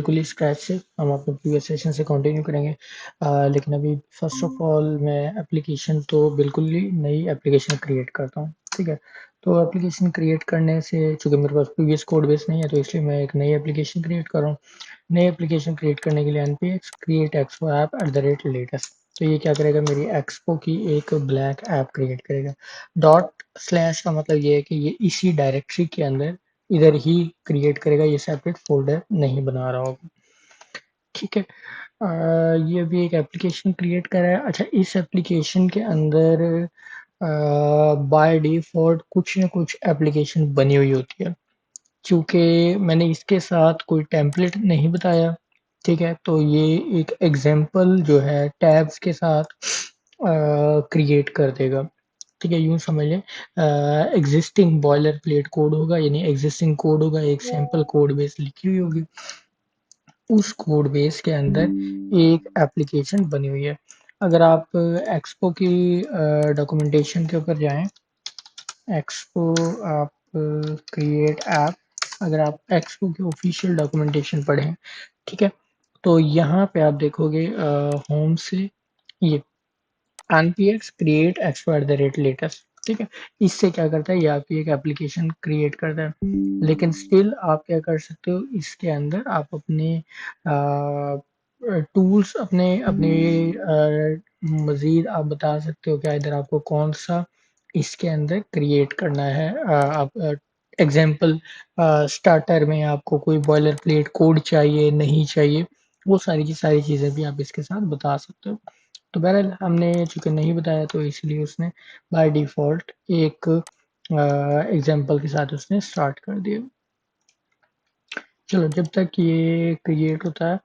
बिल्कुल ही स्क्रैच से हम अपने प्रीवियस सेशन से कंटिन्यू करेंगे। लेकिन अभी फर्स्ट ऑफ ऑल मैं एप्लीकेशन तो बिल्कुल ही नई एप्लीकेशन क्रिएट करता हूँ, ठीक है। तो एप्लीकेशन क्रिएट करने से चूंकि मेरे पास प्रीवियस कोड बेस नहीं है तो इसलिए मैं एक नई एप्लीकेशन क्रिएट कर रहा हूँ। नई एप्लीकेशन क्रिएट करने के लिए npx create expo app @latest। तो ये क्या करेगा, मेरी एक्सपो की एक ब्लैंक ऐप क्रिएट करेगा। डॉट स्लैश का मतलब ये है कि ये इसी डायरेक्टरी के अंदर इधर ही क्रिएट करेगा, ये सेपरेट फोल्डर नहीं बना रहा होगा, ठीक है। ये भी एक एप्लीकेशन क्रिएट करा है। अच्छा, इस एप्लीकेशन के अंदर बाय डिफॉल्ट कुछ ना कुछ एप्लीकेशन बनी हुई होती है। चूंकि मैंने इसके साथ कोई टेम्पलेट नहीं बताया, ठीक है, तो ये एक एग्जांपल जो है टैब्स के साथ क्रिएट कर देगा, ठीक है। यूं समझ लें, एग्जिस्टिंग बॉयलर प्लेट कोड होगा, यानी एग्जिस्टिंग कोड होगा, एक सैंपल कोड बेस लिखी हुई होगी, उस कोड बेस के अंदर एक एप्लीकेशन बनी हुई है। अगर आप एक्सपो की डॉक्यूमेंटेशन के ऊपर जाएं, एक्सपो आप क्रिएट ऐप, अगर आप एक्सपो की ऑफिशियल डॉक्यूमेंटेशन पढ़ें, ठीक है, तो यहाँ पे आप देखोगे होम से ये npx create expo @latest, ठीक है। इससे क्या करता है, ये आपकी एक एप्लीकेशन क्रिएट करता है। लेकिन स्टिल आप क्या कर सकते हो, इसके अंदर आप अपने टूल्स अपने अपने मजीद आप बता सकते हो क्या इधर आपको कौन सा इसके अंदर क्रिएट करना है। आप एग्जाम्पल स्टार्टर में आपको कोई बॉयलर प्लेट कोड चाहिए नहीं चाहिए, वो सारी की सारी चीज़ें भी आप इसके साथ बता सकते हो। तो बहरहाल हमने चूंकि नहीं बताया तो इसलिए उसने बाय डिफॉल्ट एक एग्जाम्पल के साथ उसने स्टार्ट कर दिया। चलो, जब तक ये क्रिएट होता है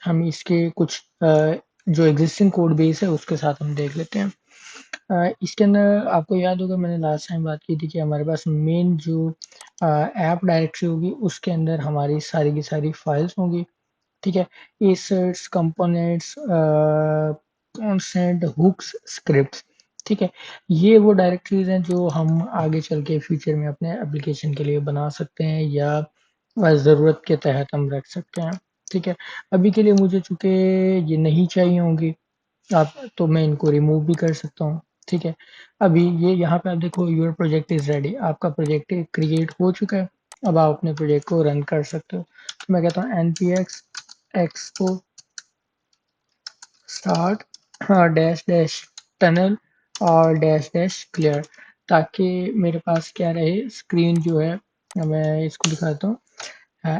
हम इसके कुछ जो एग्जिस्टिंग कोड बेस है उसके साथ हम देख लेते हैं। इसके अंदर आपको याद होगा मैंने लास्ट टाइम बात की थी कि हमारे पास मेन जो ऐप डायरेक्टरी होगी उसके अंदर हमारी सारी की सारी फाइल्स होंगी, ठीक है। एसर्ट्स, कंपोनेंट्स, कॉन्सेंट, हुक्स, स्क्रिप्ट्स, ठीक है। ये वो डायरेक्टरीज हैं जो हम आगे चल के फ्यूचर में अपने एप्लीकेशन के लिए बना सकते हैं या ज़रूरत के तहत हम रख सकते हैं, ठीक है। अभी के लिए मुझे चूंकि ये नहीं चाहिए होंगी आप, तो मैं इनको रिमूव भी कर सकता हूँ, ठीक है। अभी ये यहाँ पे आप देखो योर प्रोजेक्ट इज रेडी, आपका प्रोजेक्ट क्रिएट हो चुका है। अब आप अपने प्रोजेक्ट को रन कर सकते हो। तो मैं कहता हूँ npx expo start dash dash tunnel और डैश डैश क्लियर, ताकि मेरे पास क्या रहे, स्क्रीन जो है मैं इसको दिखाता हूँ।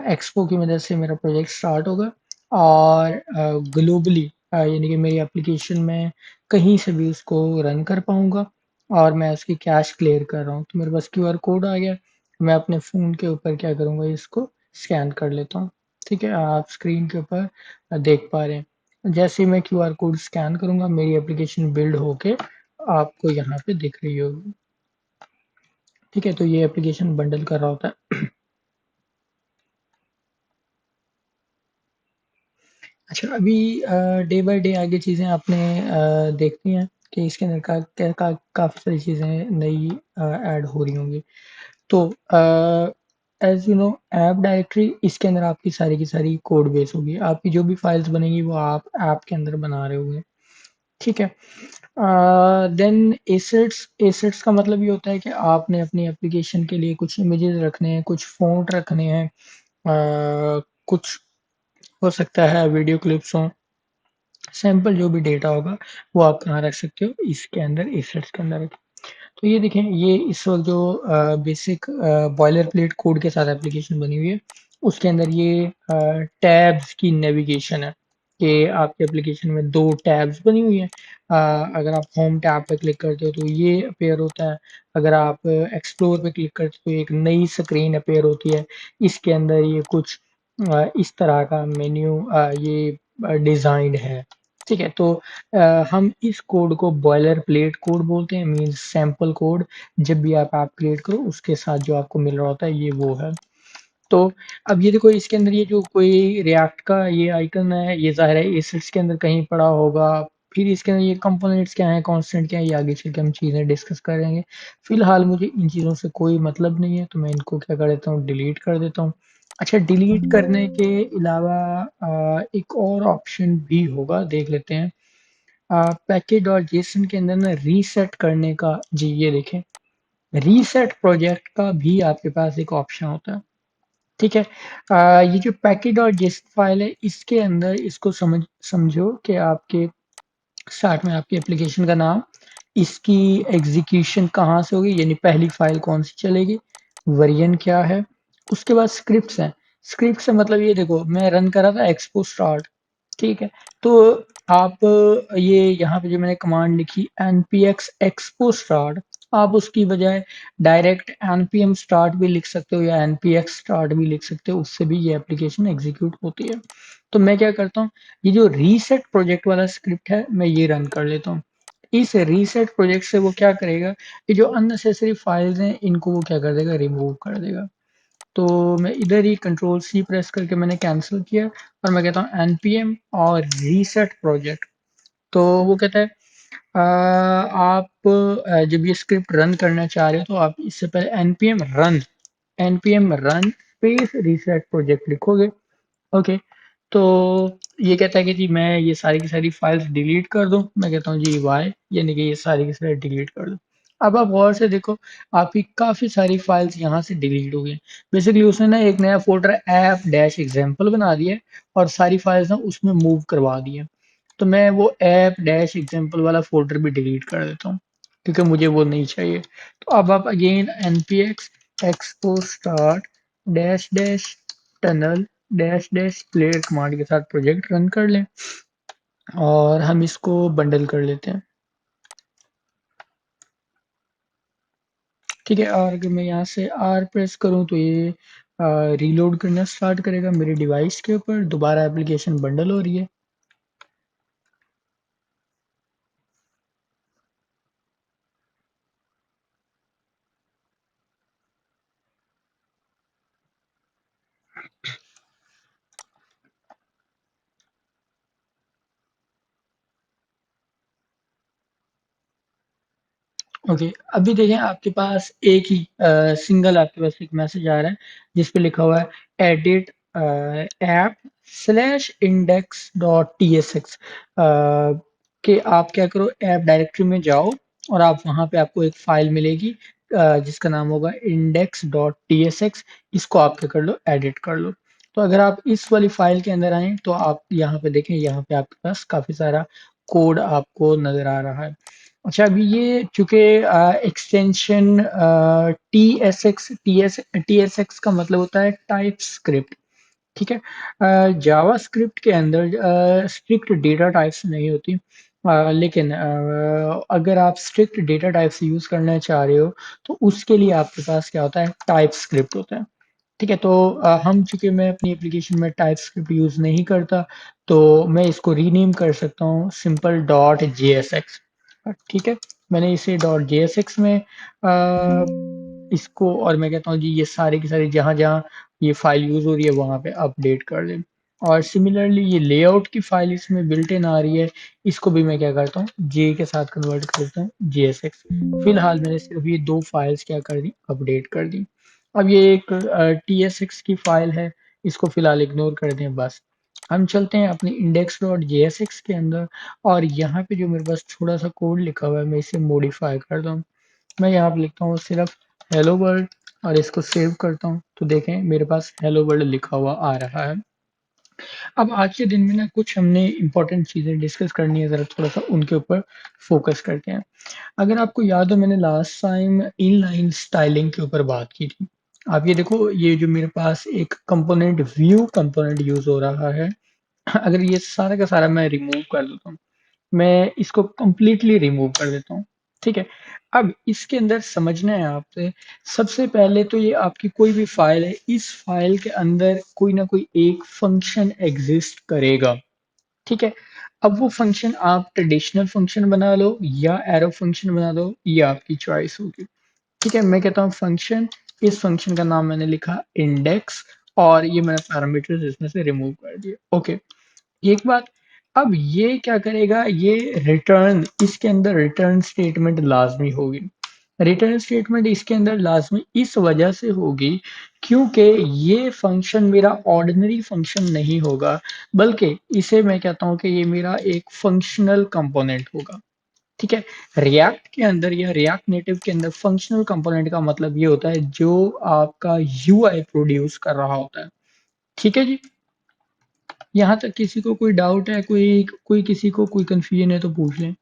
एक्सपो की मदद से मेरा प्रोजेक्ट स्टार्ट होगा और ग्लोबली यानी कि मेरी एप्लीकेशन में कहीं से भी उसको रन कर पाऊंगा और मैं उसकी कैश क्लियर कर रहा हूँ। तो मेरे पास क्यूआर कोड आ गया, मैं अपने फ़ोन के ऊपर क्या करूँगा, इसको स्कैन कर लेता हूँ, ठीक है। आप स्क्रीन के ऊपर देख पा रहे हैं, जैसे ही मैं क्यूआर कोड स्कैन करूँगा मेरी एप्लीकेशन बिल्ड होके आपको यहाँ पे दिख रही होगी, ठीक है। तो ये एप्लीकेशन बंडल कर रहा होता है। अच्छा, अभी डे बाय डे आगे चीज़ें आपने देखती हैं कि इसके अंदर काफ़ी सारी चीज़ें नई ऐड हो रही होंगी। तो as you know, app directory, इसके अंदर आपकी सारी की सारी कोड बेस होगी, आपकी जो भी फाइल्स बनेंगी वो आप ऐप के अंदर बना रहे होंगे, ठीक है। देन एसेट्स, एसेट्स का मतलब ये होता है कि आपने अपनी एप्लीकेशन के लिए कुछ इमेजेस रखने हैं, कुछ फ़ॉन्ट रखने हैं, कुछ हो सकता है वीडियो क्लिप्स हों, सैंपल जो भी डेटा होगा वो आप कहाँ रख सकते हो, इसके अंदर एसेट्स के अंदर रखें। तो ये देखें, ये इस वक्त जो बेसिक बॉयलर प्लेट कोड के साथ एप्लीकेशन बनी हुई है उसके अंदर ये टैब्स की नेविगेशन है कि आपके एप्लीकेशन में दो टैब्स बनी हुई हैं। अगर आप होम टैब पे क्लिक करते हो तो ये अपेयर होता है, अगर आप एक्सप्लोर पे क्लिक करते हो तो एक नई स्क्रीन अपेयर होती है। इसके अंदर ये कुछ इस तरह का मेन्यू ये डिज़ाइन है, ठीक है। तो हम इस कोड को बॉयलर प्लेट कोड बोलते हैं, मीन्स सैंपल कोड। जब भी आप ऐप क्रिएट करो उसके साथ जो आपको मिल रहा होता है ये वो है। तो अब ये देखो, इसके अंदर ये जो कोई रिएक्ट का ये आइकन है, ये ज़ाहिर है एसिड्स के अंदर कहीं पड़ा होगा। फिर इसके अंदर ये कंपोनेंट्स क्या हैं, कांस्टेंट क्या है, ये आगे चल के हम चीज़ें डिस्कस करेंगे। फिलहाल मुझे इन चीज़ों से कोई मतलब नहीं है तो मैं इनको क्या कर देता हूँ, डिलीट कर देता हूँ। अच्छा, डिलीट करने के अलावा एक और ऑप्शन भी होगा, देख लेते हैं। पैकेज डॉट जेसन के अंदर ना रीसेट करने का, जी ये देखें, रीसेट प्रोजेक्ट का भी आपके पास एक ऑप्शन होता है। ठीक है। ये जो पैकेज डॉट जेसन फाइल है, इसके अंदर इसको समझो कि आपके स्टार्ट में आपकी एप्लीकेशन का नाम, इसकी एग्जीक्यूशन कहाँ से होगी, यानी पहली फाइल कौन सी चलेगी, वर्जन क्या है, उसके बाद स्क्रिप्ट्स हैं। स्क्रिप्ट से मतलब ये देखो, मैं रन कर रहा था एक्सपो स्टार्ट, ठीक है। तो आप ये यहाँ पे जो मैंने कमांड लिखी npx expo start, आप उसकी बजाय डायरेक्ट npm start भी लिख सकते हो या npx start भी लिख सकते हो, उससे भी ये एप्लीकेशन एग्जीक्यूट होती है। तो मैं क्या करता हूँ, ये जो रीसेट प्रोजेक्ट वाला स्क्रिप्ट है, मैं ये रन कर लेता हूँ। इस रीसेट प्रोजेक्ट से वो क्या करेगा, ये जो अननेसेसरी फाइल्स हैं इनको वो क्या कर देगा, रिमूव कर देगा। तो मैं इधर ही कंट्रोल सी प्रेस करके मैंने कैंसिल किया और मैं कहता हूँ npm और रीसेट प्रोजेक्ट। तो वो कहता है आप जब ये स्क्रिप्ट रन करना चाह रहे हो तो आप इससे पहले npm run space reset project लिखोगे। ओके। तो ये कहता है कि जी मैं ये सारी की सारी फाइल्स डिलीट कर दूं, मैं कहता हूँ जी वाई, यानी कि ये सारी की सारी डिलीट कर दूं। अब आप गौर से देखो, आपकी काफी सारी फाइल्स यहाँ से डिलीट हो गई। बेसिकली उसने ना एक नया फोल्डर ऐप डैश एग्जाम्पल बना दिया है और सारी फाइल्स ना उसमें मूव करवा दी है। तो मैं वो ऐप डैश एग्जाम्पल वाला फोल्डर भी डिलीट कर देता हूँ, क्योंकि मुझे वो नहीं चाहिए। तो अब आप again npx expo start dash dash tunnel dash dash player command के साथ प्रोजेक्ट रन कर लें और हम इसको बंडल कर लेते हैं। ठीक है, और अगर मैं यहाँ से आर प्रेस करूँ तो ये रीलोड करना स्टार्ट करेगा मेरे डिवाइस के ऊपर, दोबारा एप्लीकेशन बंडल हो रही है। ओके, अभी देखें आपके पास एक ही सिंगल आपके पास एक मैसेज आ रहा है जिस पे लिखा हुआ है edit app slash index dot T S x, कि आप क्या करो, ऐप डायरेक्टरी में जाओ और आप वहां पे आपको एक फाइल मिलेगी जिसका नाम होगा index dot T S x. इसको आप क्या कर लो, एडिट कर लो। तो अगर आप इस वाली फाइल के अंदर आए तो आप यहाँ पे देखें, यहाँ पे आपके पास काफी सारा कोड आपको नजर आ रहा है। अच्छा, अभी ये चूंकि एक्सटेंशन टी एस एक्स का मतलब होता है टाइप स्क्रिप्ट। ठीक है, जावा स्क्रिप्ट के अंदर स्ट्रिक्ट डेटा टाइप्स नहीं होती, लेकिन अगर आप स्ट्रिक्ट डेटा टाइप्स यूज करना चाह रहे हो तो उसके लिए आपके पास क्या होता है, टाइप स्क्रिप्ट होता है। ठीक है, तो हम चूंकि मैं अपनी एप्लीकेशन में टाइप स्क्रिप्ट यूज नहीं करता, तो मैं इसको रीनेम कर सकता हूँ simple dot J S x. ठीक है, मैंने इसे डॉट जे एस एक्स में इसको, और मैं कहता हूँ जी ये सारे की सारी जहाँ जहाँ ये फाइल यूज हो रही है वहां पे अपडेट कर दें। और सिमिलरली ये लेआउट की फाइल इसमें बिल्ट इन आ रही है, इसको भी मैं क्या करता हूँ, जे के साथ कन्वर्ट कर देता हूँ, जे एस एक्स। फिलहाल मैंने सिर्फ ये दो फाइल्स क्या कर दी, अपडेट कर दी। अब ये एक टी एस एक्स की फाइल है, इसको फिलहाल इग्नोर कर दें बस। हम चलते हैं अपने index dot J S x के अंदर, और यहाँ पे जो मेरे पास थोड़ा सा कोड लिखा हुआ है मैं इसे मॉडिफाई करता हूँ। मैं यहाँ पे लिखता हूँ सिर्फ हेलो वर्ल्ड और इसको सेव करता हूँ, तो देखें मेरे पास हेलो वर्ल्ड लिखा हुआ आ रहा है। अब आज के दिन में ना कुछ हमने इंपॉर्टेंट चीजें डिस्कस करनी है, जरा थोड़ा सा उनके ऊपर फोकस करते हैं। अगर आपको याद हो, मैंने लास्ट टाइम इनलाइन स्टाइलिंग के ऊपर बात की थी। आप ये देखो, ये जो मेरे पास एक कंपोनेंट व्यू कंपोनेंट यूज हो रहा है, अगर ये सारा का सारा मैं रिमूव कर देता हूँ, मैं इसको कंप्लीटली रिमूव कर देता हूँ। ठीक है, अब इसके अंदर समझना है आपसे, सबसे पहले तो ये आपकी कोई भी फाइल है, इस फाइल के अंदर कोई ना कोई एक फंक्शन एग्जिस्ट करेगा। ठीक है, अब वो फंक्शन आप ट्रेडिशनल फंक्शन बना लो या एरो फंक्शन बना लो, ये आपकी चॉइस होगी। ठीक है, मैं कहता हूँ फंक्शन, इस फंक्शन का नाम मैंने लिखा इंडेक्स, और ये मैंने पैरामीटर्स इसमें से रिमूव कर दिए। ओके, एक बात, अब ये क्या करेगा, ये रिटर्न, इसके अंदर रिटर्न स्टेटमेंट लाजमी होगी। रिटर्न स्टेटमेंट इसके अंदर लाज़मी इस वजह से होगी क्योंकि ये फंक्शन मेरा ऑर्डिनरी फंक्शन नहीं होगा, बल्कि इसे मैं कहता हूँ कि ये मेरा एक फंक्शनल कंपोनेंट होगा। ठीक है? रिएक्ट के अंदर या रिएक्ट नेटिव के अंदर फंक्शनल कंपोनेंट का मतलब ये होता है जो आपका यूआई प्रोड्यूस कर रहा होता है। ठीक है जी? यहाँ तक किसी को कोई डाउट है, कोई कोई किसी को कोई कंफ्यूजन है तो पूछ लें।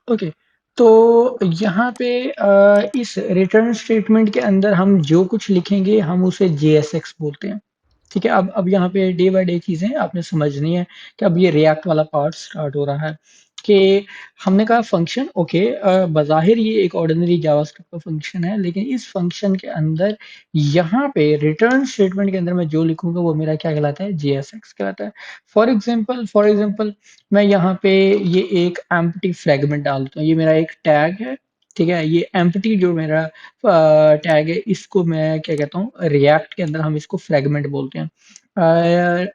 ओके, तो यहाँ पे इस रिटर्न स्टेटमेंट के अंदर हम जो कुछ लिखेंगे हम उसे जेएसएक्स बोलते हैं। ठीक है, अब यहाँ पे डे बाय डे चीज़ें आपने समझनी है कि अब ये रिएक्ट वाला पार्ट स्टार्ट हो रहा है कि हमने कहा फंक्शन ओके, बज़ाहिर ये एक ऑर्डिनरी जावास्क्रिप्ट का फंक्शन है, लेकिन इस फंक्शन के अंदर यहाँ पे रिटर्न स्टेटमेंट के अंदर मैं जो लिखूंगा वो मेरा क्या कहलाता है, जेएसएक्स कहलाता है। फॉर एग्जांपल मैं यहाँ पे ये एक एम्प्टी फ्रेगमेंट डालता हूँ, ये मेरा एक टैग है। ठीक है, ये एम्प्टी जो मेरा टैग है इसको मैं क्या कहता हूँ, रिएक्ट के अंदर हम इसको फ्रेगमेंट बोलते हैं।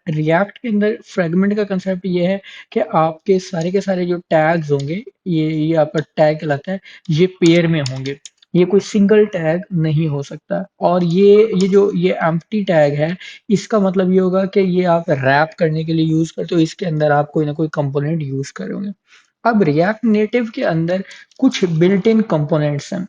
रिएक्ट के अंदर फ्रेगमेंट का कंसेप्ट ये है कि आपके सारे के सारे जो टैग्स होंगे, ये आपका टैग कहलाता है, ये पेयर में होंगे, ये कोई सिंगल टैग नहीं हो सकता। और ये एम्प्टी टैग है, इसका मतलब ये होगा कि ये आप रैप करने के लिए यूज करते हो, इसके अंदर आप कोई ना कोई कंपोनेंट यूज करोगे। अब रिएक्ट नेटिव के अंदर कुछ बिल्ट इन कंपोनेंट्स हैं।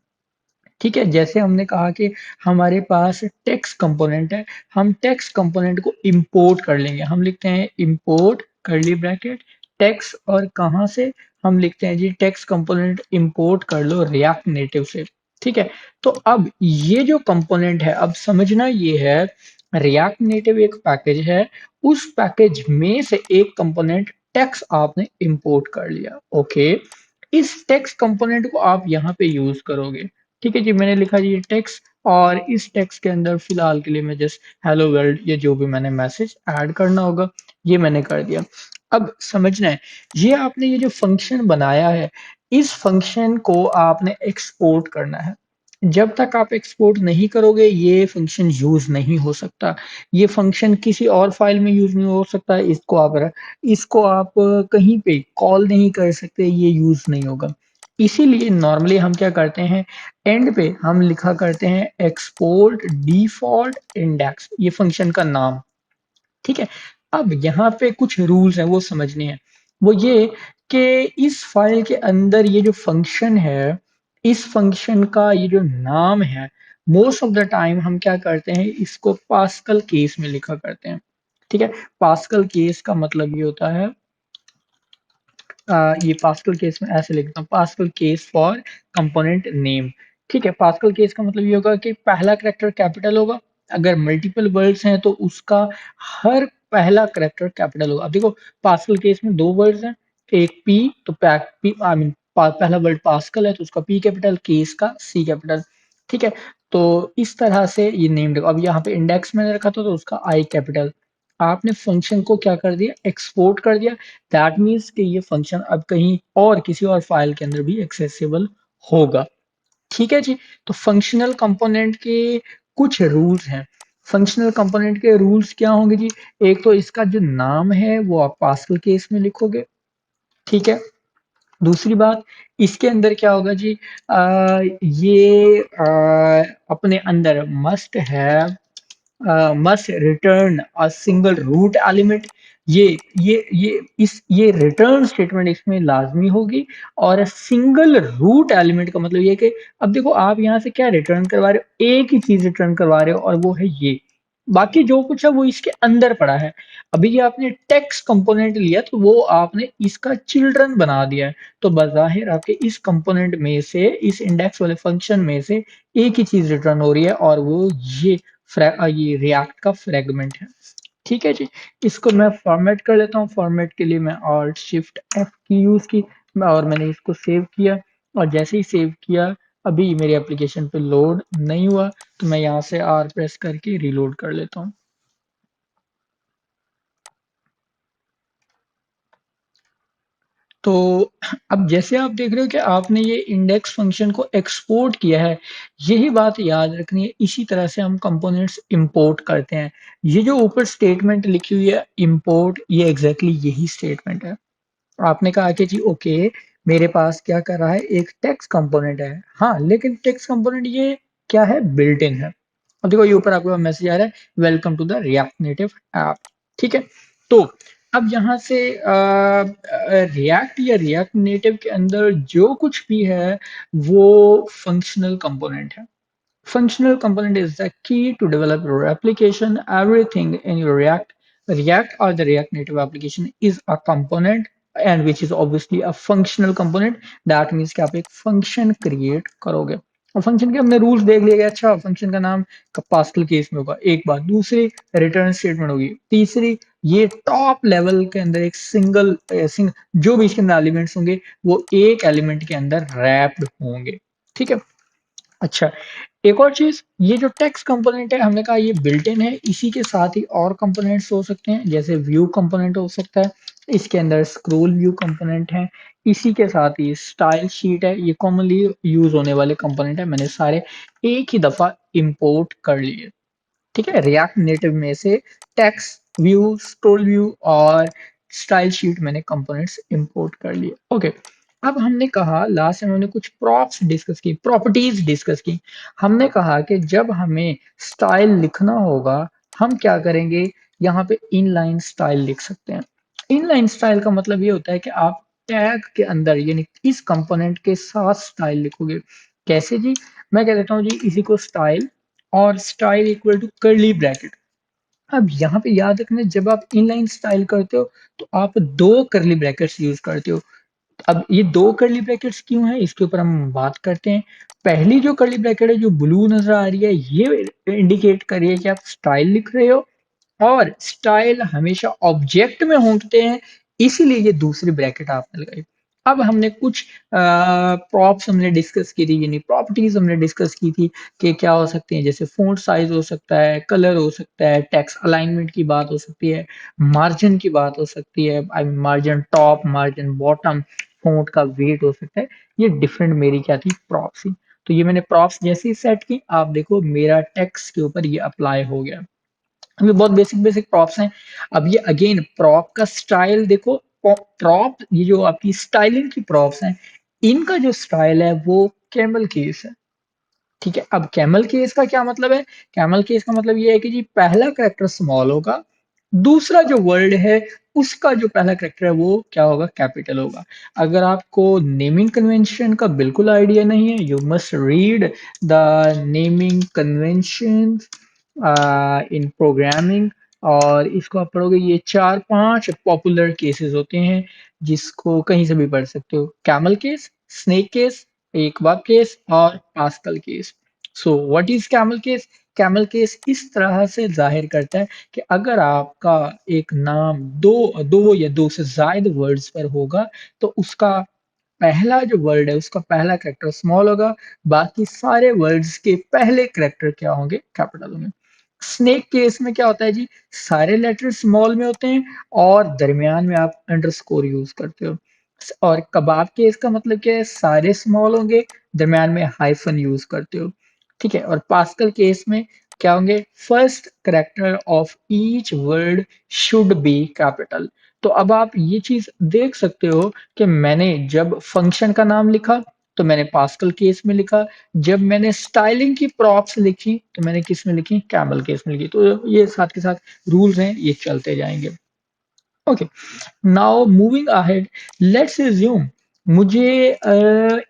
ठीक है, जैसे हमने कहा कि हमारे पास टेक्स्ट कंपोनेंट है, हम टेक्स्ट कंपोनेंट को इंपोर्ट कर लेंगे, हम लिखते हैं इंपोर्ट कर्ली ब्रैकेट टेक्स्ट, और कहाँ से हम लिखते हैं जी, टेक्स्ट कंपोनेंट इंपोर्ट कर लो रिएक्ट नेटिव से। ठीक है, तो अब ये जो कंपोनेंट है, अब समझना ये है, रिएक्ट नेटिव एक पैकेज है, उस पैकेज में से एक कंपोनेंट टेक्स्ट आपने इंपोर्ट कर लिया। ओके, इस टेक्स्ट कंपोनेंट को आप यहाँ पे यूज करोगे। ठीक है जी, मैंने लिखा जी टेक्स्ट, और इस टेक्स्ट के अंदर फिलहाल के लिए मैं जस्ट हेलो वर्ल्ड या जो भी मैंने मैसेज ऐड करना होगा ये मैंने कर दिया। अब समझना है, ये आपने ये जो फंक्शन बनाया है, इस फंक्शन को आपने एक्सपोर्ट करना है। जब तक आप एक्सपोर्ट नहीं करोगे ये फंक्शन यूज नहीं हो सकता। ये फंक्शन किसी और फाइल में यूज नहीं हो सकता, इसको आप कहीं पे कॉल नहीं कर सकते, ये यूज नहीं होगा। इसीलिए नॉर्मली हम क्या करते हैं, एंड पे हम लिखा करते हैं एक्सपोर्ट डिफॉल्ट इंडेक्स, ये फंक्शन का नाम। ठीक है, अब यहाँ पे कुछ रूल्स हैं वो समझने हैं, वो ये कि इस फाइल के अंदर ये जो फंक्शन है, इस फंक्शन का ये जो नाम है, मोस्ट ऑफ द टाइम हम क्या करते हैं, इसको पास्कल केस में लिखा करते हैं। ठीक है, पास्कल केस का मतलब ये होता है, ये पास्कल केस में ऐसे लिखता हूँ, pascal case for component name. ठीक है, पास्कल केस का मतलब ये होगा कि पहला करेक्टर कैपिटल होगा, अगर मल्टीपल वर्ड्स हैं तो उसका हर पहला करेक्टर कैपिटल होगा। अब देखो, पास्कल केस में दो वर्ड्स हैं, एक पी, तो पी आई मीन पहला वर्ड पास्कल है तो उसका पी कैपिटल, केस का सी कैपिटल। ठीक है, तो इस तरह से ये नेम देखो, अब यहाँ पे इंडेक्स मैंने रखा था तो उसका आई कैपिटल। आपने फंक्शन को क्या कर दिया, एक्सपोर्ट कर दिया, दैट मीन्स कि ये फंक्शन अब कहीं और किसी और फाइल के अंदर भी एक्सेसिबल होगा। ठीक है जी, तो फंक्शनल कंपोनेंट के कुछ रूल्स हैं। फंक्शनल कंपोनेंट के रूल्स क्या होंगे जी, एक तो इसका जो नाम है वो आप पास्कल केस में लिखोगे। ठीक है, दूसरी बात, इसके अंदर क्या होगा जी, ये अपने अंदर must return a single root element, ये रिटर्न स्टेटमेंट इसमें लाजमी होगी। और सिंगल रूट एलिमेंट का मतलब ये है कि अब देखो आप यहाँ से क्या रिटर्न करवा रहे हो, एक ही चीज रिटर्न करवा रहे हो और वो है ये, बाकी जो कुछ है वो इसके अंदर पड़ा है। अभी ये आपने टेक्स्ट कंपोनेंट लिया तो वो आपने इसका चिल्ड्रन बना दिया है, तो बजाहिर आपके इस कंपोनेंट में से, इस इंडेक्स वाले फंक्शन में से एक ही चीज रिटर्न हो रही है और वो ये ये रिएक्ट का फ्रेगमेंट है। ठीक है जी, इसको मैं फॉर्मेट कर लेता हूँ। फॉर्मेट के लिए मैं ऑल्ट शिफ्ट एफ की यूज की, और मैंने इसको सेव किया, और जैसे ही सेव किया अभी मेरी एप्लीकेशन पे लोड नहीं हुआ, तो मैं यहाँ से आर प्रेस करके रीलोड कर लेता हूँ। तो अब जैसे आप देख रहे हो कि आपने ये इंडेक्स फंक्शन को एक्सपोर्ट किया है, यही बात याद रखनी है, इसी तरह से हम कंपोनेंट्स इंपोर्ट करते हैं। ये जो ऊपर स्टेटमेंट लिखी हुई है इंपोर्ट, ये एग्जैक्टली यही स्टेटमेंट है। आपने कहा कि जी ओके, मेरे पास क्या कर रहा है, एक टेक्स्ट कंपोनेंट है। हाँ, लेकिन टेक्स्ट कंपोनेंट ये क्या है, बिल्ट इन है। अब देखो ये ऊपर आपको मैसेज आ रहा है, welcome to the React Native app. ठीक है, तो अब यहाँ से रिएक्ट या रिएक्ट नेटिव के अंदर जो कुछ भी है वो फंक्शनल कंपोनेंट है। Functional component is the key to develop your application. Everything in your React or the React Native application is a component, and which is obviously a functional component. That means कि आप एक function create करोगे। और function के हमने rules देख लिए, अच्छा फंक्शन का नाम पास्कल केस में होगा, एक बात। दूसरी, रिटर्न स्टेटमेंट होगी। तीसरी, ये टॉप लेवल के अंदर एक जो भी इसके अंदर एलिमेंट्स होंगे वो एक एलिमेंट के अंदर रैप्ड होंगे। ठीक है, अच्छा, एक और चीज, ये जो टेक्स्ट कंपोनेंट है हमने कहा ये बिल्ट इन है। इसी के साथ ही और कंपोनेंट्स हो सकते हैं, जैसे व्यू कंपोनेंट हो सकता है, इसके अंदर स्क्रोल व्यू कंपोनेंट है, इसी के साथ ही स्टाइल शीट है। ये कॉमनली यूज होने वाले कंपोनेंट है, मैंने सारे एक ही दफा इंपोर्ट कर लिए। ठीक है, रिएक्ट नेटिव में से टेक्स्ट व्यू, स्क्रोल व्यू और स्टाइल शीट मैंने कंपोनेंट्स इंपोर्ट कर लिए। ओके, अब हमने कहा लास्ट में हमने कुछ प्रॉप्स डिस्कस की, प्रॉपर्टीज डिस्कस की। हमने कहा कि जब हमें स्टाइल लिखना होगा हम क्या करेंगे, यहाँ पे इनलाइन स्टाइल लिख सकते हैं। इनलाइन स्टाइल का मतलब ये होता है कि आप टैग के अंदर यानी इस कंपोनेंट के साथ स्टाइल लिखोगे। कैसे जी, मैं कह देता हूँ जी, इसी को स्टाइल और style equal to curly bracket. अब यहाँ पे याद रखना, जब आप इनलाइन स्टाइल करते हो तो आप दो कर्ली ब्रैकेट्स यूज करते हो। अब ये दो कर्ली ब्रैकेट्स क्यों है, इसके ऊपर हम बात करते हैं। पहली जो कर्ली ब्रैकेट है जो ब्लू नजर आ रही है, ये इंडिकेट कर रही है कि आप स्टाइल लिख रहे हो, और स्टाइल हमेशा ऑब्जेक्ट में होते हैं, इसीलिए ये दूसरी ब्रैकेट आपने लगाई। अब हमने कुछ प्रॉप्स हमने डिस्कस की थी, यानी प्रॉपर्टीज हमने डिस्कस की थी कि क्या हो सकते हैं, जैसे फ़ॉन्ट साइज हो सकता है, कलर हो सकता है, टेक्स्ट अलाइनमेंट की बात हो सकती है, मार्जिन की बात हो सकती है, I mean margin top, margin bottom, font का वेट हो सकता है। ये डिफरेंट मेरी क्या थी, प्रॉप्स थी। तो ये मैंने प्रॉप्स जैसे ही सेट की, आप देखो मेरा टेक्स्ट के ऊपर ये अप्लाई हो गया। ये बहुत बेसिक बेसिक प्रॉप्स हैं। अब ये अगेन प्रॉप का स्टाइल देखो, प्रॉप ये जो आपकी स्टाइलिंग की प्रॉप्स हैं, इनका जो स्टाइल है वो कैमल केस है। ठीक है, अब कैमल केस का क्या मतलब है, कैमल केस का मतलब ये है कि जी पहला कैरेक्टर स्मॉल होगा, दूसरा जो वर्ड है उसका जो पहला कैरेक्टर है वो क्या होगा, कैपिटल होगा। अगर आपको नेमिंग कन्वेंशन का बिल्कुल आइडिया नहीं है, you must read the naming convention in programming, और इसको आप पढ़ोगे, ये चार पांच पॉपुलर केसेस होते हैं जिसको कहीं से भी पढ़ सकते हो। कैमल केस, स्नेक केस, एक बार केस और pascal case. So what is camel case, camel case इस तरह से जाहिर करता है कि अगर आपका एक नाम दो दो या दो से ज्यादा वर्ड्स पर होगा तो उसका पहला जो वर्ड है उसका पहला कैरेक्टर स्मॉल होगा, बाकी सारे वर्ड्स के पहले कैरेक्टर क्या होंगे, कैपिटल होंगे। स्नेक केस में क्या होता है जी, सारे लेटर स्मॉल में होते हैं और दरमियान में आप अंडरस्कोर यूज करते हो। और कबाब केस का मतलब क्या है, सारे स्मॉल होंगे, दरमियान में हाइफन यूज करते हो। ठीक है, और पास्कल केस में क्या होंगे, first character of each word should be capital. तो अब आप ये चीज देख सकते हो कि मैंने जब फंक्शन का नाम लिखा तो मैंने पास्कल केस में लिखा, जब मैंने स्टाइलिंग की प्रॉप्स लिखी तो मैंने किस में लिखी, कैमल केस में लिखी। तो ये साथ के साथ रूल्स हैं, ये चलते जाएंगे। Okay, now moving ahead, let's assume मुझे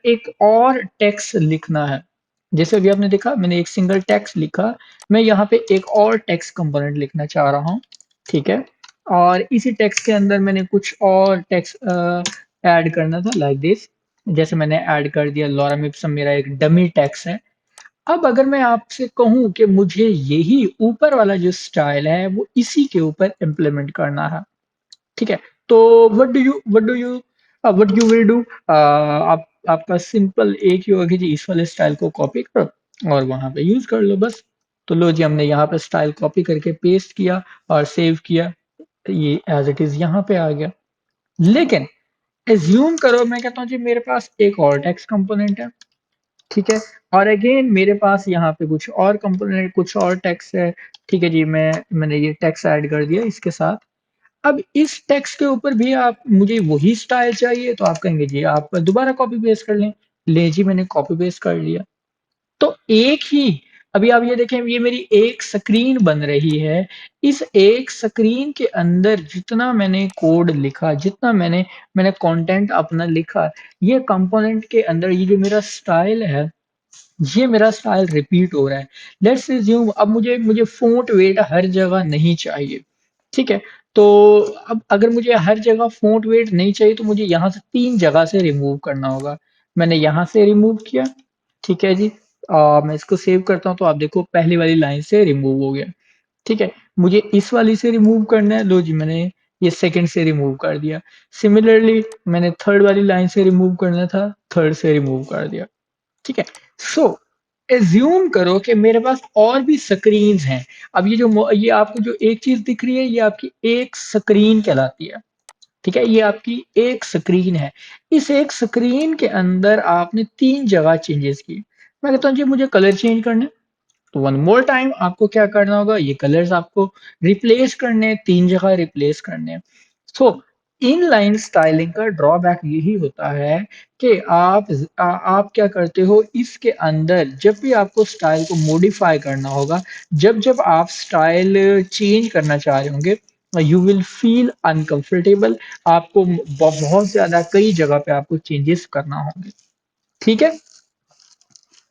एक और टेक्स्ट लिखना है। जैसे अभी आपने देखा मैंने एक सिंगल टेक्स्ट लिखा, मैं यहाँ पे एक और टेक्स्ट कंपोनेंट लिखना चाह रहा हूँ। ठीक है, और इसी टेक्स्ट के अंदर मैंने कुछ और टेक्स्ट ऐड करना था, लाइक दिस। जैसे मैंने ऐड कर दिया लॉरम इप्सम, मेरा एक डमी टेक्स्ट है। अब अगर मैं आपसे कहूं कि मुझे यही ऊपर वाला जो स्टाइल है वो इसी के ऊपर इम्प्लीमेंट करना है, ठीक है, तो व्हाट यू विल डू, आप आपका सिंपल एक ही होगा कि जी इस वाले स्टाइल को कॉपी करो और वहां पे यूज कर लो बस। तो लो जी, हमने यहाँ पे स्टाइल कॉपी करके पेस्ट किया और सेव किया, तो ये एज इट इज यहाँ पे आ गया। लेकिन एज्यूम करो, मैं कहता हूँ जी मेरे पास एक और टेक्स्ट कंपोनेंट है। ठीक है, और अगेन मेरे पास यहाँ पे कुछ और कंपोनेंट, कुछ और टेक्स्ट है। ठीक है जी, मैंने ये टेक्स्ट ऐड कर दिया इसके साथ। अब इस टेक्स्ट के ऊपर भी आप मुझे वही स्टाइल चाहिए तो आप कहेंगे जी आप दोबारा कॉपी पेस्ट कर लें। ले जी मैंने कॉपी पेस्ट कर लिया। तो एक ही अभी आप ये देखें ये मेरी एक स्क्रीन बन रही है। इस एक स्क्रीन के अंदर जितना मैंने कोड लिखा, जितना मैंने कंटेंट अपना लिखा, ये कंपोनेंट के अंदर ये जो मेरा स्टाइल है, ये मेरा स्टाइल रिपीट हो रहा है। लेट्स अज्यूम अब मुझे मुझे फ़ॉन्ट वेट हर जगह नहीं चाहिए। ठीक है? तो अब अगर मुझे हर जगह फ़ॉन्ट वेट नहीं चाहिए तो मुझे यहाँ से 3 जगह से रिमूव करना होगा। मैंने यहाँ से रिमूव किया, ठीक है जी। मैं इसको सेव करता हूँ तो आप देखो पहली वाली लाइन से रिमूव हो गया। ठीक है? मुझे इस वाली से रिमूव करना है, लो जी मैंने ये सेकंड से रिमूव कर दिया। सिमिलरली मैंने थर्ड वाली लाइन से रिमूव करना था, थर्ड से रिमूव कर दिया। ठीक है? सो एज्यूम करो कि मेरे पास और भी स्क्रीन्स हैं। अब ये आपको जो एक चीज दिख रही है ये आपकी एक स्क्रीन कहलाती है। ठीक है? ये आपकी एक स्क्रीन है। इस एक स्क्रीन के अंदर आपने 3 जगह चेंजेस किए। मैं कहता हूँ जी मुझे कलर चेंज करना है। तो वन मोर टाइम आपको क्या करना होगा, ये कलर्स आपको रिप्लेस करने हैं, 3 जगह रिप्लेस करने हैं। सो इनलाइन स्टाइलिंग का ड्रॉबैक यही होता है कि आप क्या करते हो इसके अंदर जब भी आपको स्टाइल को मॉडिफाई करना होगा, जब जब आप स्टाइल चेंज करना चाह रहे होंगे, यू विल फील अनकंफर्टेबल। आपको बहुत ज्यादा कई जगह पे आपको चेंजेस करना होंगे। ठीक है?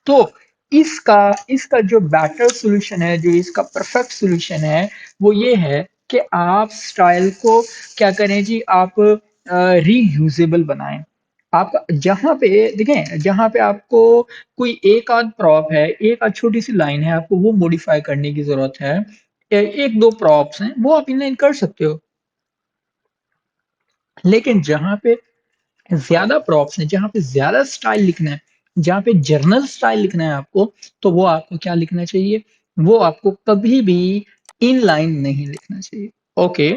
तो इसका इसका जो बेटर सॉल्यूशन है, जो इसका परफेक्ट सॉल्यूशन है, वो ये है कि आप स्टाइल को क्या करें जी, आप रीयूजेबल बनाएं। आप जहां पे देखें, जहां पे आपको कोई एक आध प्रॉप है, एक आध छोटी सी लाइन है, आपको वो मॉडिफाई करने की जरूरत है, एक दो प्रॉप्स हैं, वो आप इनलाइन कर सकते हो। लेकिन जहां पे ज्यादा प्रॉप्स हैं, जहां पे ज्यादा स्टाइल लिखना है, जहां पे जर्नल स्टाइल लिखना है आपको, तो वो आपको क्या लिखना चाहिए, वो आपको कभी भी इनलाइन नहीं लिखना चाहिए। ओके,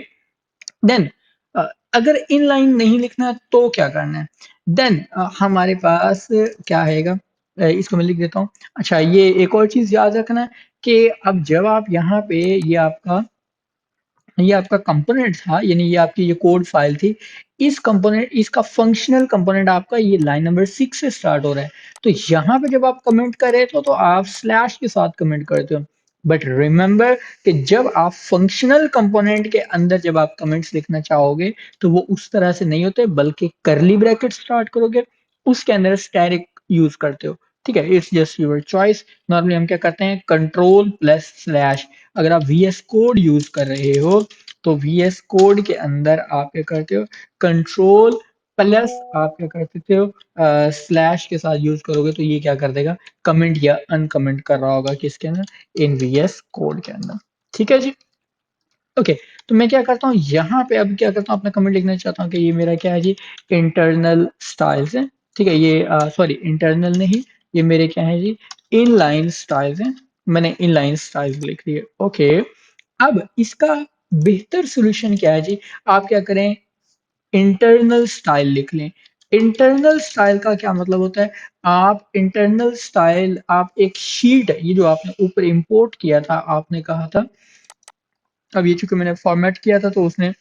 देन अगर इनलाइन नहीं लिखना है तो क्या करना है, देन हमारे पास क्या आएगा, इसको मैं लिख देता हूँ। अच्छा, ये एक और चीज याद रखना है कि अब जब आप यहाँ पे ये आपका कंपोनेंट था, यानी ये आपकी ये कोड फाइल थी, इस कंपोनेंट इसका फंक्शनल कंपोनेंट आपका ये लाइन नंबर 6 से स्टार्ट हो रहा है। तो यहाँ पे जब आप कमेंट कर रहे थे तो आप स्लैश के साथ कमेंट करते हो। बट रिमेंबर कि जब आप फंक्शनल कंपोनेंट के अंदर जब आप कमेंट्स लिखना चाहोगे तो वो उस तरह से नहीं होते, बल्कि करली ब्रैकेट स्टार्ट करोगे, उसके अंदर स्टैटिक यूज करते हो। ठीक है? It's just your choice. Normally हम क्या करते हैं, कंट्रोल प्लस स्लैश। अगर आप वीएस कोड यूज कर रहे हो तो वीएस कोड के अंदर आप क्या करते हो, कंट्रोल प्लस आप क्या करते हो, स्लैश के साथ यूज करोगे तो ये क्या कर देगा, कमेंट या अनकमेंट कर रहा होगा किसके अंदर, इन वीएस कोड के अंदर। ठीक है जी। ओके, तो मैं क्या करता हूँ यहाँ पे, अब क्या करता हूँ, अपना कमेंट लिखना चाहता हूँ कि ये मेरा क्या है जी, इंटरनल स्टाइल्स है। ठीक है? ये सॉरी इंटरनल नहीं, ये मेरे क्या है जी, इनलाइन स्टाइल्स हैं। मैंने इनलाइन स्टाइल्स लिख दिए। ओके, अब इसका बेहतर सॉल्यूशन क्या है जी, आप क्या करें, इंटरनल स्टाइल लिख लें। इंटरनल स्टाइल का क्या मतलब होता है, आप इंटरनल स्टाइल, आप एक शीट, ये जो आपने ऊपर इंपोर्ट किया था, आपने कहा था, अब ये चूंकि मैंने फॉर्मेट किया था तो उसने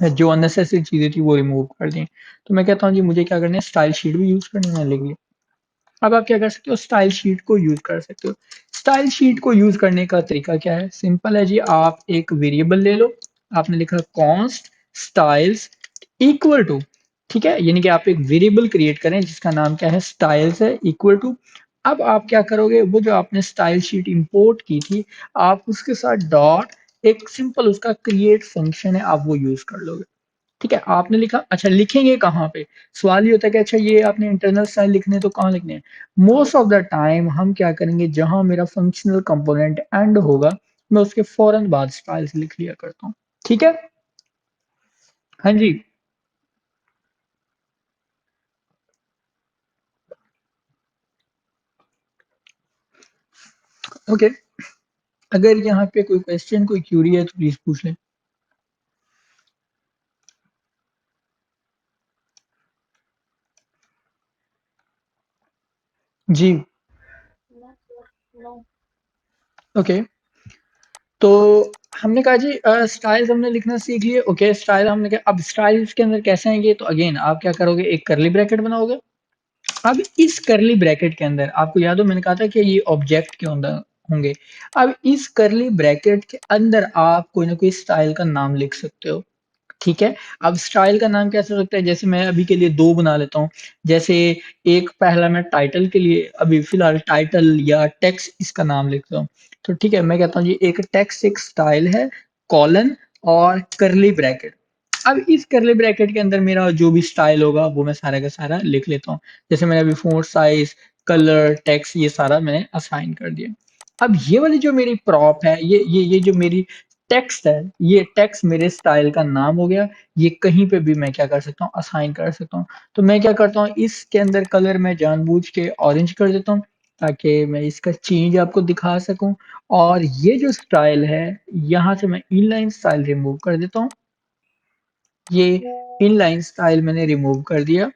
जो अननेसेसरी चीजें थी वो रिमूव कर दी। तो मैं कहता हूँ जी मुझे क्या करना है, स्टाइल शीट भी यूज करनी है, लिख लिया। अब आप क्या कर सकते हो, स्टाइल शीट को यूज कर सकते हो। स्टाइल शीट को यूज करने का तरीका क्या है, सिंपल है जी, आप एक वेरिएबल ले लो, आपने लिखा कॉन्स्ट स्टाइल्स इक्वल टू, ठीक है, यानी कि आप एक वेरिएबल क्रिएट करें जिसका नाम क्या है, स्टाइल्स है, इक्वल टू। अब आप क्या करोगे, वो जो आपने स्टाइल शीट इंपोर्ट की थी, आप उसके साथ डॉट, एक सिंपल उसका क्रिएट फंक्शन है, आप वो यूज कर लोगे। ठीक है? आपने लिखा, अच्छा लिखेंगे कहाँ पे, सवाल ये होता है कि अच्छा ये आपने इंटरनल स्टाइल लिखने हैं तो कहाँ लिखने हैं। मोस्ट ऑफ द टाइम हम क्या करेंगे, जहां मेरा फंक्शनल कंपोनेंट एंड होगा, मैं उसके फौरन बाद स्टाइल से लिख लिया करता हूँ। ठीक है? हाँ जी। ओके, अगर यहाँ पे कोई क्वेश्चन, कोई क्यूरी है तो प्लीज पूछ लें। जी। ओके, तो हमने कहा जी स्टाइल्स हमने लिखना सीख लिए। ओके, स्टाइल हमने कहा, अब स्टाइल्स के अंदर कैसे आएंगे? तो अगेन आप क्या करोगे, एक करली ब्रैकेट बनाओगे। अब इस करली ब्रैकेट के अंदर आपको याद हो मैंने कहा था कि ये ऑब्जेक्ट के अंदर होंगे। अब इस करली ब्रैकेट के अंदर आप कोई ना कोई स्टाइल का नाम लिख सकते हो। ठीक है। अब स्टाइल का नाम कैसे हो सकता है? जैसे मैं अभी के लिए दो बना लेता हूँ। जैसे एक पहला मैं टाइटल के लिए अभी फिलहाल टाइटल या टेक्स्ट इसका नाम लिखता हूँ। तो ठीक है, मैं कहता हूँ जी एक टेक्स्ट एक स्टाइल है, कॉलन और करली ब्रैकेट। अब इस करली ब्रैकेट के अंदर मेरा जो भी स्टाइल होगा वो मैं सारा का सारा लिख लेता हूँ। जैसे मैंने अभी फ़ॉन्ट साइज, कलर, टेक्स्ट ये सारा मैंने असाइन कर दिया। अब ये वाली जो मेरी प्रॉप है, ये जो मेरी टेक्स्ट है, ये टेक्स्ट मेरे स्टाइल का नाम हो गया। ये कहीं पे भी मैं क्या कर सकता हूँ, असाइन कर सकता हूँ। तो मैं क्या करता हूँ, इसके अंदर कलर मैं जानबूझ के ऑरेंज कर देता हूँ ताकि मैं इसका चेंज आपको दिखा सकूं। और ये जो स्टाइल है, यहाँ से मैं इनलाइन स्टाइल रिमूव कर देता हूँ। ये इनलाइन स्टाइल मैंने रिमूव कर दिया।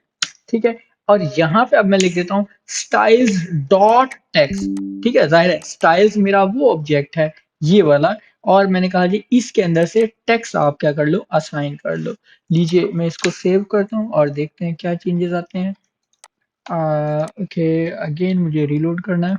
ठीक है। और यहाँ पे अब मैं लिख देता हूँ स्टाइल्स डॉट टेक्स्ट। ठीक है, जाहिर है स्टाइल्स मेरा वो ऑब्जेक्ट है, ये वाला। और मैंने कहा जी इसके अंदर से टेक्स्ट आप क्या कर लो, असाइन कर लो। लीजिए मैं इसको सेव करता हूँ और देखते हैं क्या चेंजेस आते हैं। ओके, अगेन मुझे रीलोड करना है।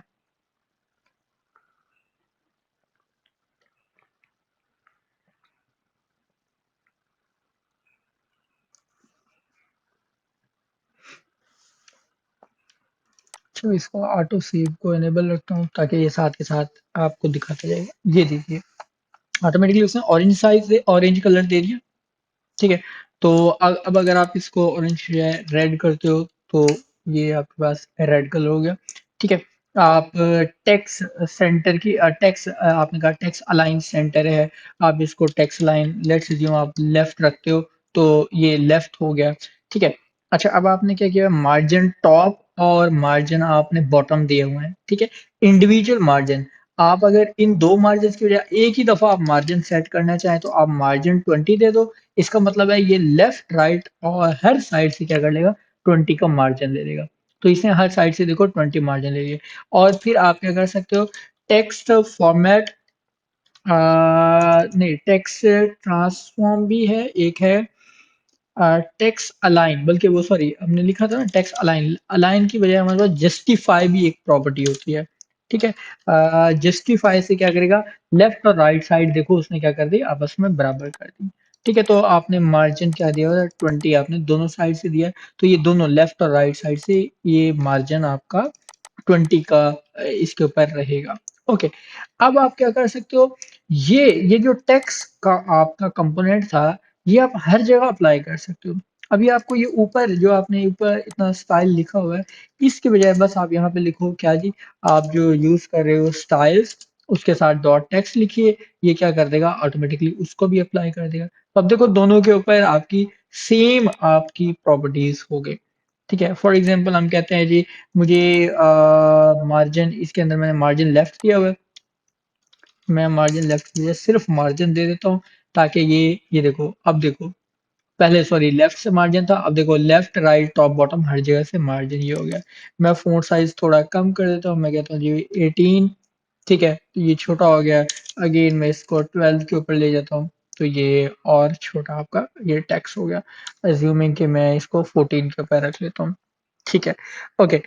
अच्छा, इसको ऑटो सेव को इनेबल रखता हूँ ताकि ये साथ के साथ आपको दिखाता जाएगा। ये देखिए ऑटोमेटिकली उसने ऑरेंज साइज से ऑरेंज कलर दे दिया। ठीक है। तो अब अगर आप इसको ऑरेंज रेड करते हो तो ये आपके पास रेड कलर हो गया। ठीक है। आप टेक्स सेंटर की टेक्स आपने कहा टेक्स अलाइन सेंटर है, आप इसको टेक्स लाइन लेट्स अज्यूम आप लेफ्ट रखते हो तो ये लेफ्ट हो गया। ठीक है। अच्छा, अब आपने क्या किया, मार्जिन टॉप और मार्जिन आपने बॉटम दिए हुए हैं। ठीक है। इंडिविजुअल मार्जिन, आप अगर इन दो मार्जिन की बजाय एक ही दफा आप मार्जिन सेट करना चाहें तो आप मार्जिन 20 दे दो। इसका मतलब है ये लेफ्ट राइट और हर साइड से क्या कर लेगा, 20 का मार्जिन ले लेगा। तो इसने हर साइड से देखो 20 मार्जिन ले लिया। और फिर आप क्या कर सकते हो, टेक्स्ट फॉर्मेट नहीं, टेक्स्ट ट्रांसफॉर्म भी है, एक है टेक्स्ट अलाइन, बल्कि वो सॉरी हमने लिखा था ना टेक्स्ट अलाइन, अलाइन की बजाय हमारे पास जस्टिफाई भी एक प्रॉपर्टी होती है। ठीक है। जस्टिफाई से क्या करेगा, लेफ्ट और राइट साइड देखो उसने क्या कर दी, आपस में बराबर कर दी। ठीक है। तो आपने मार्जिन क्या दिया हुआ है, 20 आपने दोनों साइड से दिया है, तो ये दोनों लेफ्ट और राइट साइड से ये मार्जिन आपका 20 का इसके ऊपर रहेगा। ओके। अब आप क्या कर सकते हो, ये जो टेक्स्ट का आपका कंपोनेंट था, ये आप हर जगह अप्लाई कर सकते हो। अभी आपको ये ऊपर जो आपने ऊपर इतना स्टाइल लिखा हुआ है, इसके बजाय बस आप यहाँ पे लिखो क्या जी, आप जो यूज कर रहे हो स्टाइल्स, उसके साथ डॉट टेक्स्ट लिखिए। ये क्या कर देगा, ऑटोमेटिकली उसको भी अप्लाई कर देगा। तो अब देखो दोनों के ऊपर आपकी सेम आपकी प्रॉपर्टीज हो गई। ठीक है। फॉर एग्जाम्पल हम कहते हैं जी मुझे मार्जिन, इसके अंदर मैंने मार्जिन लेफ्ट किया हुआ है, मैं मार्जिन लेफ्ट की जगह सिर्फ मार्जिन दे देता हूँ ताकि ये देखो, अब देखो पहले सॉरी लेफ्ट से मार्जिन था, अब देखो लेफ्ट राइट टॉप बॉटम हर जगह से मार्जिन ये हो गया। मैं फ़ॉन्ट साइज थोड़ा कम कर देता हूँ, मैं कहता हूँ जी 18। ठीक है, तो ये छोटा हो गया। अगेन मैं इसको 12 के ऊपर ले जाता हूँ तो ये और छोटा आपका ये टेक्स्ट हो गया। अज्यूमिंग कि मैं इसको 14 के ऊपर रख लेता हूँ। ठीक है। ओके।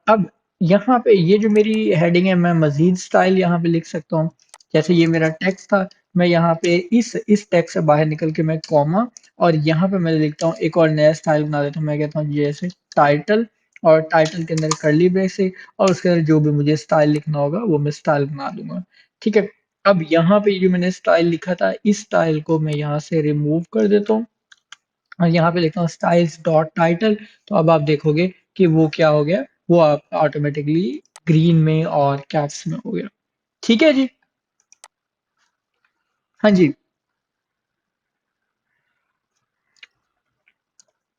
अब यहाँ पे ये जो मेरी हेडिंग है, मैं मजीद स्टाइल यहाँ पे लिख सकता हूँ। जैसे ये मेरा टेक्स्ट था, मैं यहाँ पे इस टेक्स्ट से बाहर निकल के मैं कॉमा और यहाँ पे मैं लिखता हूँ एक और नया स्टाइल बना देता हूँ। मैं कहता हूँ जैसे टाइटल, और टाइटल के अंदर करली ब्रेस है, और उसके अंदर जो भी मुझे स्टाइल लिखना होगा वो मैं स्टाइल बना दूंगा। ठीक है। अब यहाँ पे जो मैंने स्टाइल लिखा था, इस स्टाइल को मैं यहाँ से रिमूव कर देता हूँ और यहाँ पे लिखता हूँ स्टाइल्स डॉट टाइटल। तो अब आप देखोगे कि वो क्या हो गया, वो आप ऑटोमेटिकली ग्रीन में और कैप्स में हो गया। ठीक है जी। हाँ जी।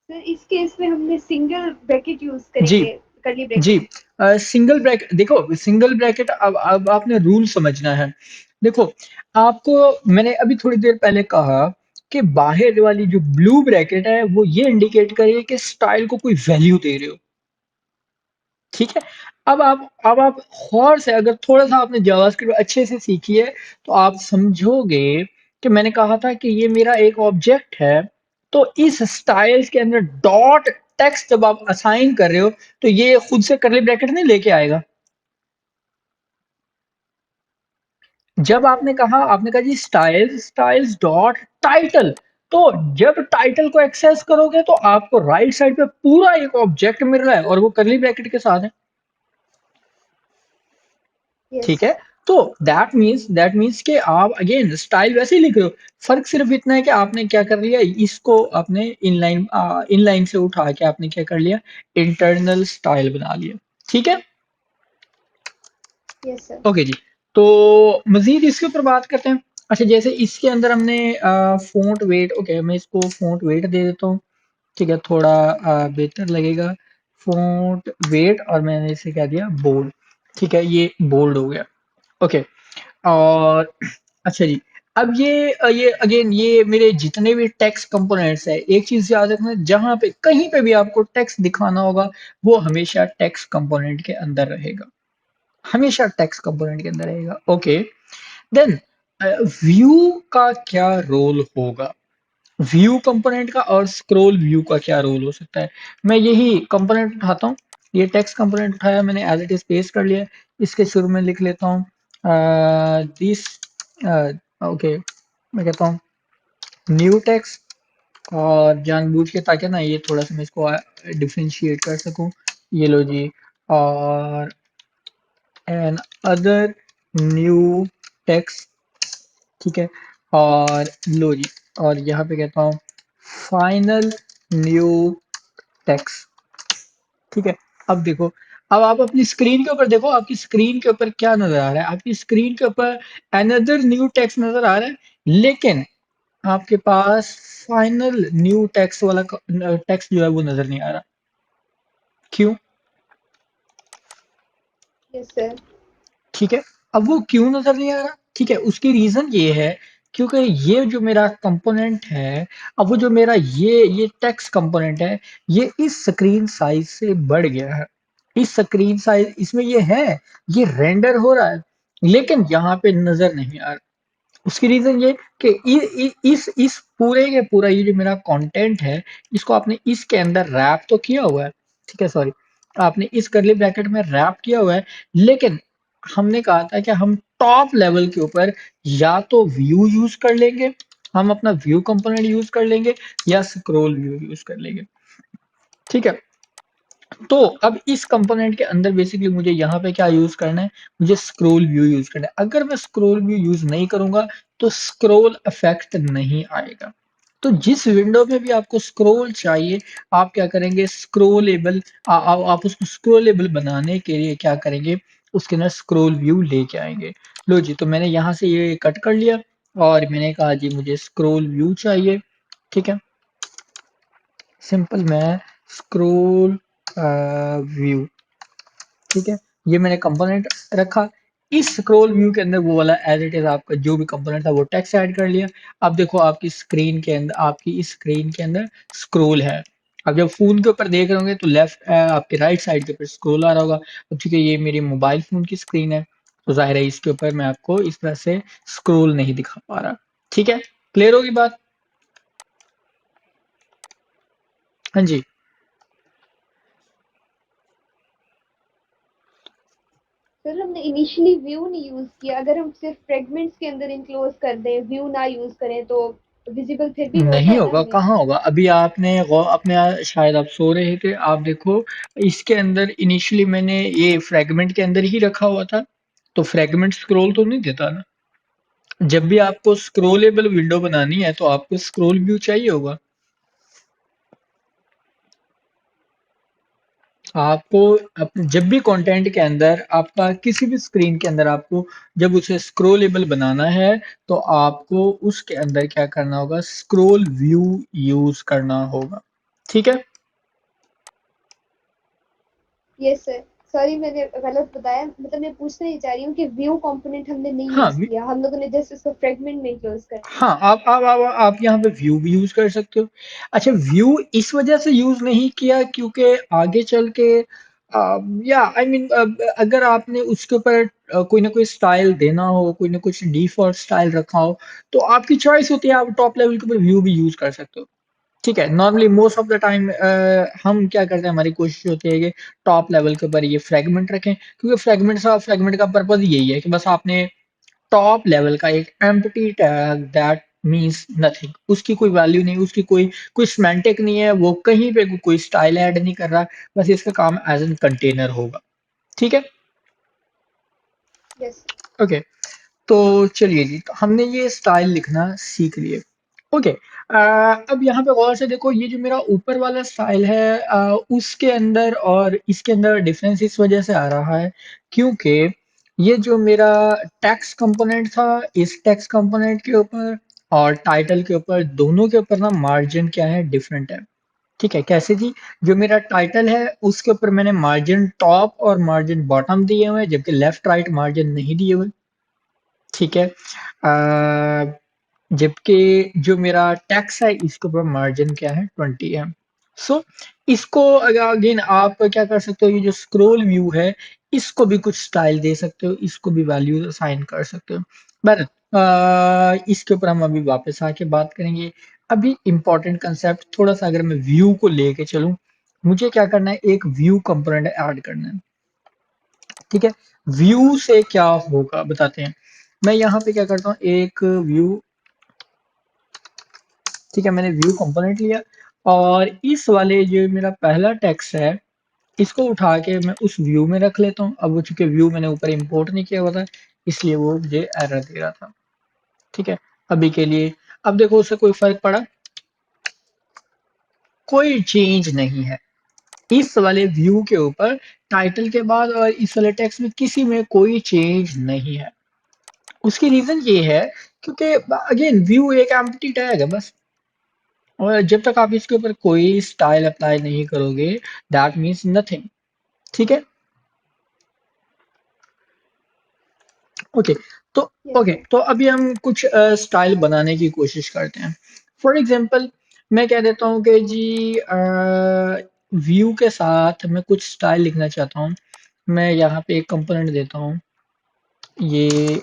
सर इस केस में हमने सिंगल ब्रैकेट यूज जी। करेंगे, करली जी। ब्रैकेट। सिंगल ब्रैकेट देखो, सिंगल ब्रैकेट अब आपने रूल समझना है। देखो, आपको मैंने अभी थोड़ी देर पहले कहा कि बाहर वाली जो ब्लू ब्रैकेट है वो ये इंडिकेट करे कि स्टाइल को कोई वैल्यू दे रहे हो। ठीक है। अब आप गौर से अगर थोड़ा-सा आपने जावास्क्रिप्ट अच्छे से सीखी है, तो आप समझोगे कि मैंने कहा था कि ये मेरा एक ऑब्जेक्ट है, तो इस स्टाइल्स के अंदर डॉट टेक्स्ट जब आप असाइन कर रहे हो, तो ये खुद से कर्ली ब्रैकेट नहीं लेके आएगा। जब यस सर। आपने कहा जी स्टाइल्स स्टाइल्स डॉट टाइटल, तो जब टाइटल को एक्सेस करोगे तो आपको राइट साइड पे पूरा एक ऑब्जेक्ट मिल रहा है और वो कर्ली ब्रैकेट के साथ है। यस। ठीक है, तो दैट मीन्स कि आप अगेन स्टाइल वैसे ही लिख रहे हो। फर्क सिर्फ इतना है कि आपने क्या कर लिया, इसको आपने इनलाइन से उठा के आपने क्या कर लिया, इंटरनल स्टाइल बना लिया। ठीक है, यस सर। ओके जी। तो मजीद इसके ऊपर बात करते हैं। अच्छा, जैसे इसके अंदर हमने फ़ॉन्ट वेट, ओके मैं इसको फ़ॉन्ट वेट दे देता हूँ। ठीक है, थोड़ा बेहतर लगेगा। फ़ॉन्ट वेट और मैंने इसे क्या दिया, बोल्ड। ठीक है, ये बोल्ड हो गया। ओके, और अच्छा जी, अब ये अगेन ये मेरे जितने भी टेक्स्ट कंपोनेंट्स है, एक चीज़ याद रखना, जहाँ पे कहीं पे भी आपको टेक्स्ट दिखाना होगा, वो हमेशा टेक्स्ट कंपोनेंट के अंदर रहेगा। हमेशा टेक्स्ट कंपोनेंट के अंदर रहेगा। ओके, देन व्यू का क्या रोल होगा, व्यू कंपोनेंट का और स्क्रॉल व्यू का क्या रोल हो सकता है। मैं यही कंपोनेंट उठाता हूँ, ये टेक्स्ट कंपोनेंट उठाया मैंने, एज इट इज पेस्ट कर लिया। इसके शुरू में लिख लेता हूँ दिस, ओके मैं कहता हूँ न्यू टेक्स्ट, और जानबूझ के ताकि ना ये थोड़ा सा मैं इसको डिफरेंशिएट कर सकूं। ये लो जी, और एन अदर न्यू टेक्स्ट। ठीक है, और लो जी, और यहाँ पे कहता हूँ फाइनल न्यू टेक्स्ट। ठीक है, अब देखो, अब आप अपनी स्क्रीन के ऊपर देखो, आपकी स्क्रीन के ऊपर क्या नजर आ रहा है, आपकी स्क्रीन के ऊपर अनदर न्यू टेक्स्ट नजर आ रहा है, लेकिन आपके पास फाइनल न्यू टेक्स्ट वाला टेक्स्ट जो है वो नजर नहीं आ रहा। क्यों? Yes sir. ठीक है, अब वो क्यों नजर नहीं आ रहा, ठीक है, उसकी रीजन ये है क्योंकि ये जो मेरा कंपोनेंट है, अब वो जो मेरा ये टेक्स्ट कंपोनेंट है, ये इस स्क्रीन साइज से बढ़ गया है। इस स्क्रीन साइज इसमें ये है, ये रेंडर हो रहा है, लेकिन यहाँ पे नजर नहीं आ रहा। उसकी रीजन ये कि इस पूरे के पूरा ये जो मेरा कंटेंट है, इसको आपने इसके अंदर रैप तो किया हुआ है। ठीक है, सॉरी, आपने इस करली ब्रैकेट में रैप किया हुआ है, लेकिन हमने कहा था कि हम टॉप लेवल के ऊपर या तो व्यू यूज कर लेंगे, हम अपना व्यू कंपोनेंट यूज कर लेंगे, या स्क्रॉल व्यू यूज कर लेंगे। ठीक है, तो अब इस कंपोनेंट के अंदर बेसिकली मुझे यहाँ पे क्या यूज करना है, मुझे स्क्रॉल व्यू यूज करना है। अगर मैं स्क्रॉल व्यू यूज नहीं करूंगा तो स्क्रॉल इफेक्ट नहीं आएगा। तो जिस विंडो में भी आपको स्क्रॉल चाहिए, आप क्या करेंगे, स्क्रॉलेबल, आप उसको स्क्रॉलेबल बनाने के लिए क्या करेंगे, उसके अंदर स्क्रॉल व्यू लेके आएंगे। लो जी, तो मैंने यहाँ से ये कट कर लिया और मैंने कहा जी मुझे स्क्रॉल व्यू चाहिए। ठीक है, सिंपल मैं स्क्रॉल व्यू, ठीक है, ये मैंने कंपोनेंट रखा। इस स्क्रॉल व्यू के अंदर वो वाला एज इट इज आपका जो भी कंपोनेंट था वो टेक्स्ट ऐड कर लिया। अब देखो आपकी स्क्रीन के अंदर, आपकी इस स्क्रीन के अंदर स्क्रॉल है। अब जब फोन के ऊपर देख रहे होंगे तो लेफ्ट आपके राइट साइड के ऊपर स्क्रॉल आ रहा होगा। अब चूंकि ये मेरी मोबाइल फोन की स्क्रीन है, तो जाहिर है इसके ऊपर मैं आपको इस तरह से स्क्रॉल नहीं दिखा पा रहा। ठीक है, क्लियर होगी बात? हाँ जी। सर हमने इनिशियली व्यू नहीं यूज किया, अगर हम सिर्फ फ्रेगमेंट्स के अंदर इनक्लोज कर दें, व्यू ना यूज करें, तो विजिबल फिर भी होता नहीं है ना होगा, हमें। कहाँ होगा, अभी आपने अपने शायद आप सो रहे थे, आप देखो इसके अंदर इनिशियली मैंने ये फ्रेगमेंट के अंदर ही रखा हुआ था, तो फ्रेगमेंट स्क्रॉल तो नहीं देता ना। जब भी आपको स्क्रॉलेबल विंडो बनानी है तो आपको स्क्रॉल व्यू चाहिए होगा। आपको जब भी कंटेंट के अंदर आपका किसी भी स्क्रीन के अंदर आपको जब उसे स्क्रॉलेबल बनाना है, तो आपको उसके अंदर क्या करना होगा, स्क्रॉल व्यू यूज करना होगा। ठीक है, यस सर। सॉरी मैंने गलत बताया, मतलब मैं पूछना ही चाह रही हूँ कि व्यू कंपोनेंट हमने नहीं हाँ यूज किया, हम लोगों ने जस्ट उसको फ्रेगमेंट में क्लोज कर दिया। हाँ, आप यहाँ पे व्यू भी यूज कर सकते हो। अच्छा, व्यू इस वजह से यूज नहीं किया क्योंकि आगे चल के या आई मीन अगर आपने उसके ऊपर कोई ना कोई स्टाइल देना हो, कोई ना कुछ डिफॉल्ट स्टाइल रखा हो, तो आपकी चॉइस होती है, आप टॉप लेवल के ऊपर व्यू भी यूज कर सकते हो। ठीक है, normally most of the time हम क्या करते हैं, हमारी कोशिश होती है कि टॉप लेवल के ऊपर ये फ्रेगमेंट रखें, क्योंकि फ्रेगमेंट का पर्पज यही है कि बस आपने टॉप लेवल का एक empty tag that means nothing, उसकी कोई वैल्यू नहीं, उसकी कोई सिमेंटिक नहीं है, वो कहीं पे कोई स्टाइल ऐड नहीं कर रहा, बस इसका काम एज एन कंटेनर होगा। ठीक है। यस। ओके। तो चलिए जी, तो हमने ये स्टाइल लिखना सीख लिए। ओके। अब यहाँ पे गौर से देखो, ये जो मेरा ऊपर वाला स्टाइल है, उसके अंदर और इसके अंदर डिफरेंस इस वजह से आ रहा है क्योंकि ये जो मेरा टेक्स्ट कंपोनेंट था, इस टेक्स्ट कंपोनेंट के ऊपर और टाइटल के ऊपर, दोनों के ऊपर ना मार्जिन क्या है, डिफरेंट है। ठीक है, कैसे जी? जो मेरा टाइटल है उसके ऊपर मैंने मार्जिन टॉप और मार्जिन बॉटम दिए हुए हैं, जबकि लेफ्ट राइट मार्जिन नहीं दिए हुए। ठीक है। जबकि जो मेरा टैक्स है इसके ऊपर मार्जिन क्या है, 20 है। सो इसको अगेन आप क्या कर सकते हो, ये जो स्क्रॉल व्यू है इसको भी कुछ स्टाइल दे सकते हो, इसको भी वैल्यू असाइन कर सकते हो। बट इसके ऊपर हम अभी वापस आके बात करेंगे। अभी इंपॉर्टेंट कंसेप्ट थोड़ा सा, अगर मैं व्यू को लेके चलूं, मुझे क्या करना है, एक व्यू कंपोनेंट ऐड करना है। ठीक है। व्यू से क्या होगा बताते हैं। मैं यहाँ पे क्या करता हूँ, एक व्यू, ठीक है, मैंने व्यू कंपोनेंट लिया और इस वाले जो मेरा पहला टेक्स्ट है इसको उठा के मैं उस व्यू में रख लेता हूँ। अब वो चूंकि व्यू मैंने ऊपर इंपोर्ट नहीं किया हुआ था, इसलिए वो मुझे एरर दे रहा था। ठीक है। अभी के लिए, अब देखो उससे कोई फर्क पड़ा, कोई चेंज नहीं है इस वाले व्यू के ऊपर, टाइटल के बाद और इस वाले टेक्स्ट में किसी में कोई चेंज नहीं है। उसकी रीजन ये है क्योंकि अगेन व्यू एक एम्प्टी टैग है बस, और जब तक आप इसके ऊपर कोई स्टाइल अप्लाई नहीं करोगे, दैट मीन्स नथिंग। ठीक है। ओके। तो यस ओके, सर। तो अभी हम कुछ स्टाइल बनाने की कोशिश करते हैं। फॉर एग्जांपल, मैं कह देता हूँ कि जी व्यू के साथ मैं कुछ स्टाइल लिखना चाहता हूँ। मैं यहाँ पे एक कंपोनेंट देता हूँ, ये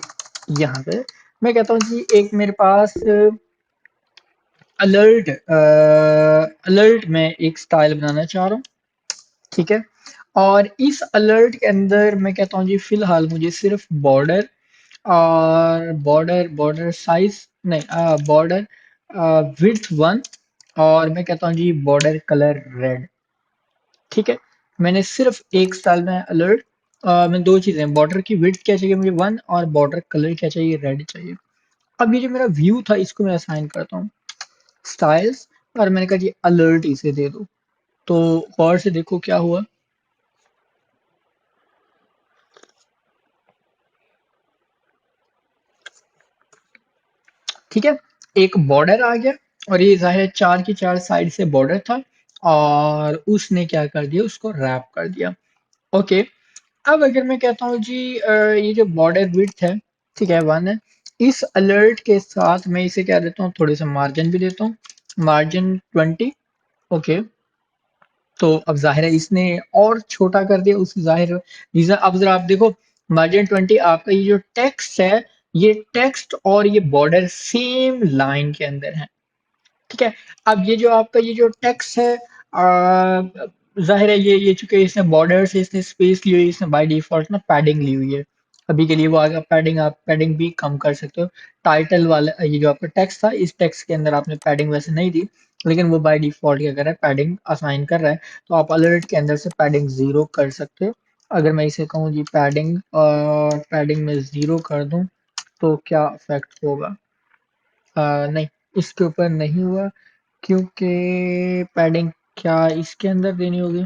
यहाँ पे मैं कहता हूँ जी एक मेरे पास अलर्ट अलर्ट में एक स्टाइल बनाना चाह रहा हूँ। ठीक है। और इस अलर्ट के अंदर मैं कहता हूँ जी फिलहाल मुझे सिर्फ बॉर्डर और बॉर्डर साइज नहीं, बॉर्डर विड्थ 1, और मैं कहता हूँ जी बॉर्डर कलर रेड। ठीक है। मैंने सिर्फ एक स्टाइल में अलर्ट, मैं दो चीजें, बॉर्डर की विड्थ क्या चाहिए मुझे 1, और बॉर्डर कलर क्या चाहिए, रेड चाहिए। अब ये जो मेरा व्यू था इसको मैं असाइन करता हूँ स्टाइल्स, और मैंने कहा जी अलर्ट इसे दे दो। तो गौर से देखो क्या हुआ। ठीक है। एक बॉर्डर आ गया, और ये जाहिर है चार की चार साइड से बॉर्डर था, और उसने क्या कर दिया, उसको रैप कर दिया। ओके। अब अगर मैं कहता हूँ जी ये जो बॉर्डर विड्थ है, ठीक है, 1 है, इस अलर्ट के साथ मैं इसे क्या देता हूँ, थोड़े से मार्जिन भी देता हूँ, मार्जिन 20। ओके। तो अब जाहिर है इसने और छोटा कर दिया, उस जाहिर रीजन, अब जरा आप देखो, मार्जिन 20, आपका ये जो टेक्स्ट है, ये टेक्स्ट और ये बॉर्डर सेम लाइन के अंदर है। ठीक है। अब ये जो आपका ये जो टेक्स्ट है, जाहिर है ये चूंकि इसने बॉर्डर से इसने स्पेस ली हुई है, इसने बाय डिफॉल्ट ना पैडिंग ली हुई है। अभी के लिए वो आगे पैडिंग, आप पैडिंग भी कम कर सकते हो। टाइटल वाला ये जो आपका टेक्स्ट था, इस टेक्स्ट के अंदर आपने पैडिंग वैसे नहीं दी, लेकिन वो बाय डिफॉल्ट क्या कर रहा है, पैडिंग असाइन कर रहा है। तो आप अलर्ट के अंदर से पैडिंग 0 कर सकते हो। अगर मैं इसे कहूँ जी पैडिंग, और पैडिंग में 0 कर दूं, तो क्या इफेक्ट होगा? नहीं, इसके ऊपर नहीं हुआ, क्योंकि पैडिंग क्या इसके अंदर देनी होगी?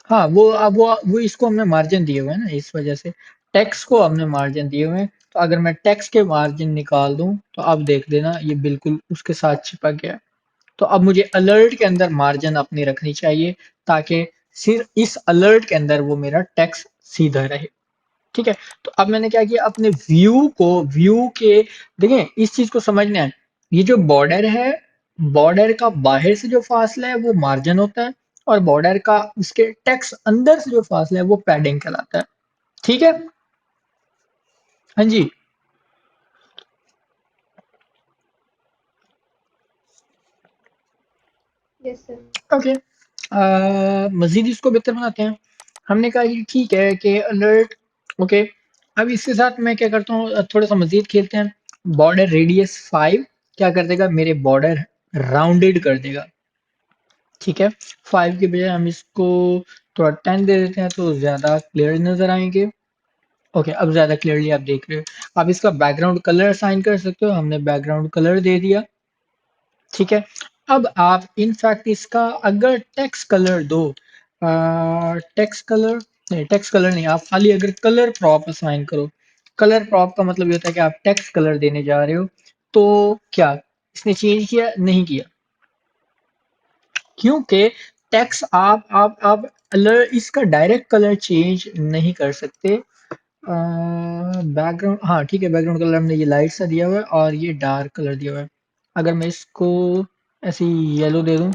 हाँ, वो अब वो इसको हमने मार्जिन दिए हुए हैं ना, इस वजह से टेक्स्ट को हमने मार्जिन दिए हुए हैं। तो अगर मैं टेक्स्ट के मार्जिन निकाल दूं, तो अब देख लेना ये बिल्कुल उसके साथ चिपक गया है। तो अब मुझे अलर्ट के अंदर मार्जिन अपनी रखनी चाहिए, ताकि सिर्फ इस अलर्ट के अंदर वो मेरा टेक्स्ट सीधा रहे। ठीक है। तो अब मैंने क्या किया, अपने व्यू के, देखें इस चीज को समझना है, ये जो बॉर्डर है, बॉर्डर का बाहर से जो फासला है वो मार्जिन होता है, और बॉर्डर का उसके टेक्स्ट अंदर से जो फासला है वो पैडिंग कहलाता है। ठीक है। हाँ जी। Yes sir. ओके। मजीद इसको बेहतर बनाते हैं। हमने कहा जी ठीक है कि अलर्ट। ओके। अब इसके साथ मैं क्या करता हूँ, थोड़ा सा मजीद खेलते हैं। बॉर्डर रेडियस 5 क्या कर देगा, मेरे बॉर्डर राउंडेड कर देगा। ठीक है। 5 के बजाय हम इसको थोड़ा 10 दे देते हैं तो ज्यादा क्लियर नजर आएंगे। ओके, अब ज्यादा क्लियरली आप देख रहे हो। आप इसका बैकग्राउंड कलर असाइन कर सकते हो, हमने बैकग्राउंड कलर दे दिया। ठीक है। अब आप इनफैक्ट इसका अगर टेक्स्ट कलर दो, टेक्स्ट कलर नहीं, आप खाली अगर कलर प्रॉप असाइन करो। कलर प्रॉप का मतलब ये होता है कि आप टेक्स्ट कलर देने जा रहे हो। तो क्या इसने चेंज किया? नहीं किया। क्योंकि टेक्स्ट आप अलर इसका डायरेक्ट कलर चेंज नहीं कर सकते। बैकग्राउंड, हाँ ठीक है, बैकग्राउंड कलर हमने ये लाइट सा दिया हुआ है और ये डार्क कलर दिया हुआ है। अगर मैं इसको ऐसे येलो दे दूं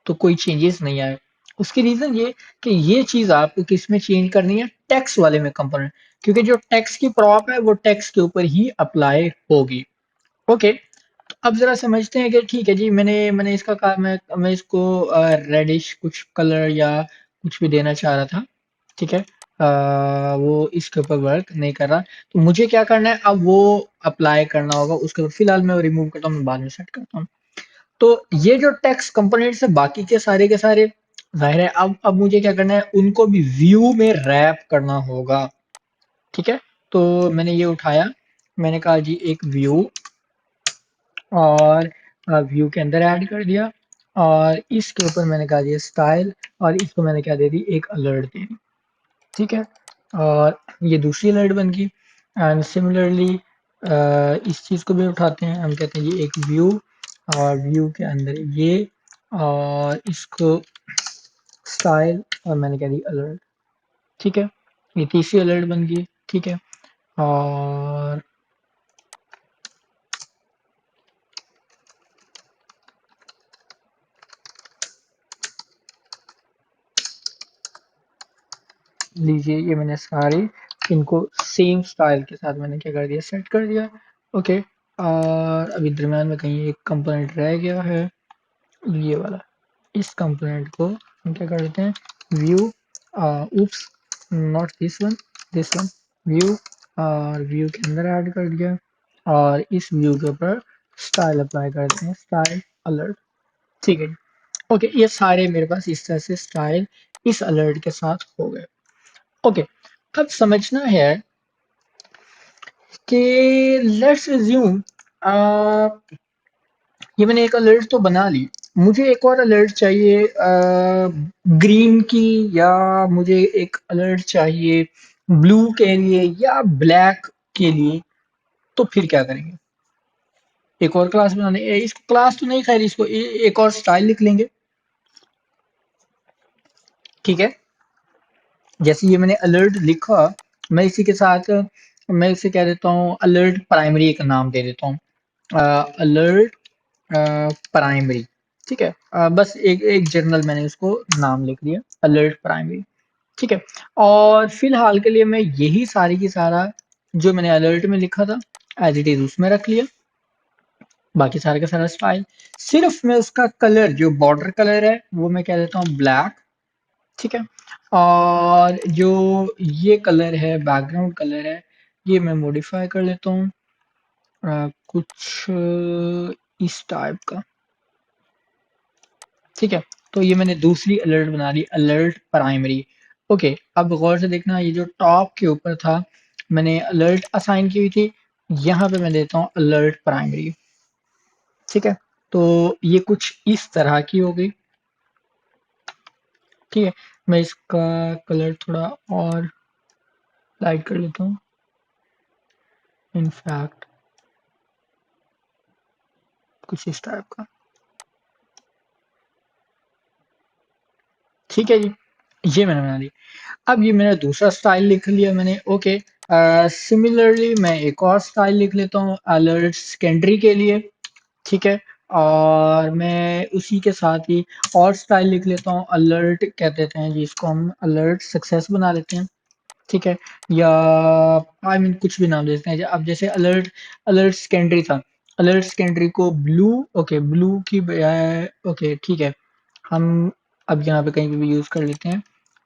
तो कोई चेंजेस नहीं आए। उसकी रीजन ये कि ये चीज आपको किस में चेंज करनी है, टेक्स्ट वाले में कंपोनेंट। क्योंकि जो टेक्स्ट की प्रॉप है वो टेक्स्ट के ऊपर ही अप्लाई होगी। ओके। तो अब जरा समझते हैं कि ठीक है जी, मैंने मैंने इसका कहा, मैं इसको रेडिश कुछ कलर या कुछ भी देना चाह रहा था। ठीक है। वो इसके ऊपर वर्क नहीं कर रहा। तो मुझे क्या करना है, अब वो अप्लाई करना होगा उसके ऊपर। फिलहाल मैं रिमूव करता हूँ, मैं बाद में सेट करता हूँ। तो ये जो टेक्स्ट कंपोनेंट्स है बाकी के सारे जाहिर है, अब मुझे क्या करना है, उनको भी व्यू में रैप करना होगा। ठीक है। तो मैंने ये उठाया, मैंने कहा जी एक व्यू, और व्यू के अंदर ऐड कर दिया, और इसके ऊपर मैंने कहा दिया स्टाइल, और इसको मैंने क्या दे दी, एक अलर्ट दे दी। ठीक है। और ये दूसरी अलर्ट बन गई। एंड सिमिलरली इस चीज़ को भी उठाते हैं, हम कहते हैं ये एक व्यू, और व्यू के अंदर ये, और इसको स्टाइल, और मैंने कह दी अलर्ट। ठीक है। ये तीसरी अलर्ट बन गई। ठीक है। और लीजिए ये मैंने सारे इनको सेम स्टाइल के साथ मैंने क्या कर दिया, सेट कर दिया। ओके। और अभी दरम्यान में कहीं एक कंपोनेंट रह गया है, ये वाला। इस कंपोनेंट को हम क्या कर देते हैं, view, oops, not this one, this one, view, और व्यू के अंदर ऐड कर दिया, और इस व्यू के ऊपर स्टाइल अप्लाई करते हैं, स्टाइल अलर्ट। ठीक है। ओके, ये सारे मेरे पास इस तरह से स्टाइल इस अलर्ट के साथ हो गए। ओके। अब समझना है कि लेट्स अज्यूम ये मैंने एक अलर्ट तो बना ली, मुझे एक और अलर्ट चाहिए ग्रीन की, या मुझे एक अलर्ट चाहिए ब्लू के लिए या ब्लैक के लिए। तो फिर क्या करेंगे, एक और क्लास बनाने, इसको क्लास तो नहीं, खैर इसको एक और स्टाइल लिख लेंगे। ठीक है। जैसे ये मैंने अलर्ट लिखा, मैं इसी के साथ मैं इसे कह देता हूँ अलर्ट प्राइमरी, एक नाम दे देता हूँ, अलर्ट प्राइमरी। ठीक है। बस एक एक जनरल मैंने उसको नाम लिख दिया, अलर्ट प्राइमरी। ठीक है। और फिलहाल के लिए मैं यही सारी की सारा जो मैंने अलर्ट में लिखा था एज इट इज उसमें रख लिया। बाकी सारे का सारा स्टाइल, सिर्फ मैं उसका कलर जो बॉर्डर कलर है वो मैं कह देता हूँ ब्लैक। ठीक है। और जो ये कलर है, बैकग्राउंड कलर है, ये मैं मॉडिफाई कर लेता हूँ कुछ इस टाइप का। ठीक है। तो ये मैंने दूसरी अलर्ट बना ली, अलर्ट प्राइमरी। ओके। अब गौर से देखना, ये जो टॉप के ऊपर था मैंने अलर्ट असाइन की हुई थी, यहाँ पे मैं देता हूँ अलर्ट प्राइमरी। ठीक है। तो ये कुछ इस तरह की हो गई। ठीक है। मैं इसका कलर थोड़ा और लाइट कर लेता हूँ, इनफैक्ट कुछ इस टाइप का। ठीक है जी, ये मैंने बना ली। अब ये मेरा दूसरा स्टाइल लिख लिया मैंने। ओके। सिमिलरली मैं एक और स्टाइल लिख लेता हूँ अलर्ट सेकेंडरी के लिए। ठीक है। और मैं उसी के साथ ही और स्टाइल लिख लेता हूँ, अलर्ट कह देते हैं जिसको हम अलर्ट सक्सेस बना लेते हैं। ठीक है, या आई मीन कुछ भी नाम दे देते हैं। अब जैसे अलर्ट अलर्ट सेकेंडरी था, अलर्ट सेकेंडरी को ब्लू, ओके ब्लू की बजाय, ओके ठीक है, हम अब यहाँ पे कहीं पे भी यूज कर लेते हैं।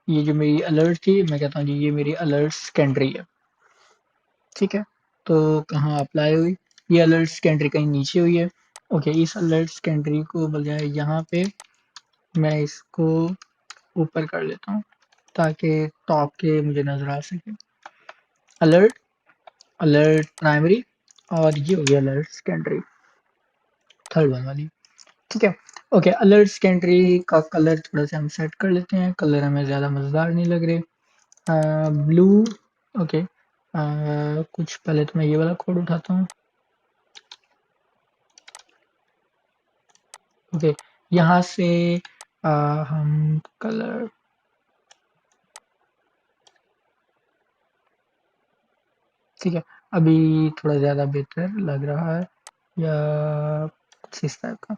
ये जो मेरी अलर्ट थी, मैं कहता हूँ जी ये मेरी अलर्ट सेकेंडरी है। ठीक है, तो कहाँ अप्लाई हुई, ये अलर्ट सेकेंडरी कहीं नीचे हुई है। ओके, इस अलर्ट सेकेंडरी को बजाय यहाँ पे मैं इसको ऊपर कर लेता हूँ ताकि टॉप के मुझे नजर आ सके। अलर्ट अलर्ट प्राइमरी, और ये हो गया अलर्ट सेकेंडरी, थर्ड वन वाली। ठीक है, ओके अलर्ट सेकेंडरी का कलर थोड़ा सा हम सेट कर लेते हैं, कलर हमें ज़्यादा मज़ेदार नहीं लग रहे। ब्लू, ओके, कुछ पहले तो मैं ये वाला कोड उठाता हूँ। ओके, यहाँ से हम कलर, ठीक है, अभी थोड़ा ज़्यादा बेहतर लग रहा है या कुछ इस टाइप का।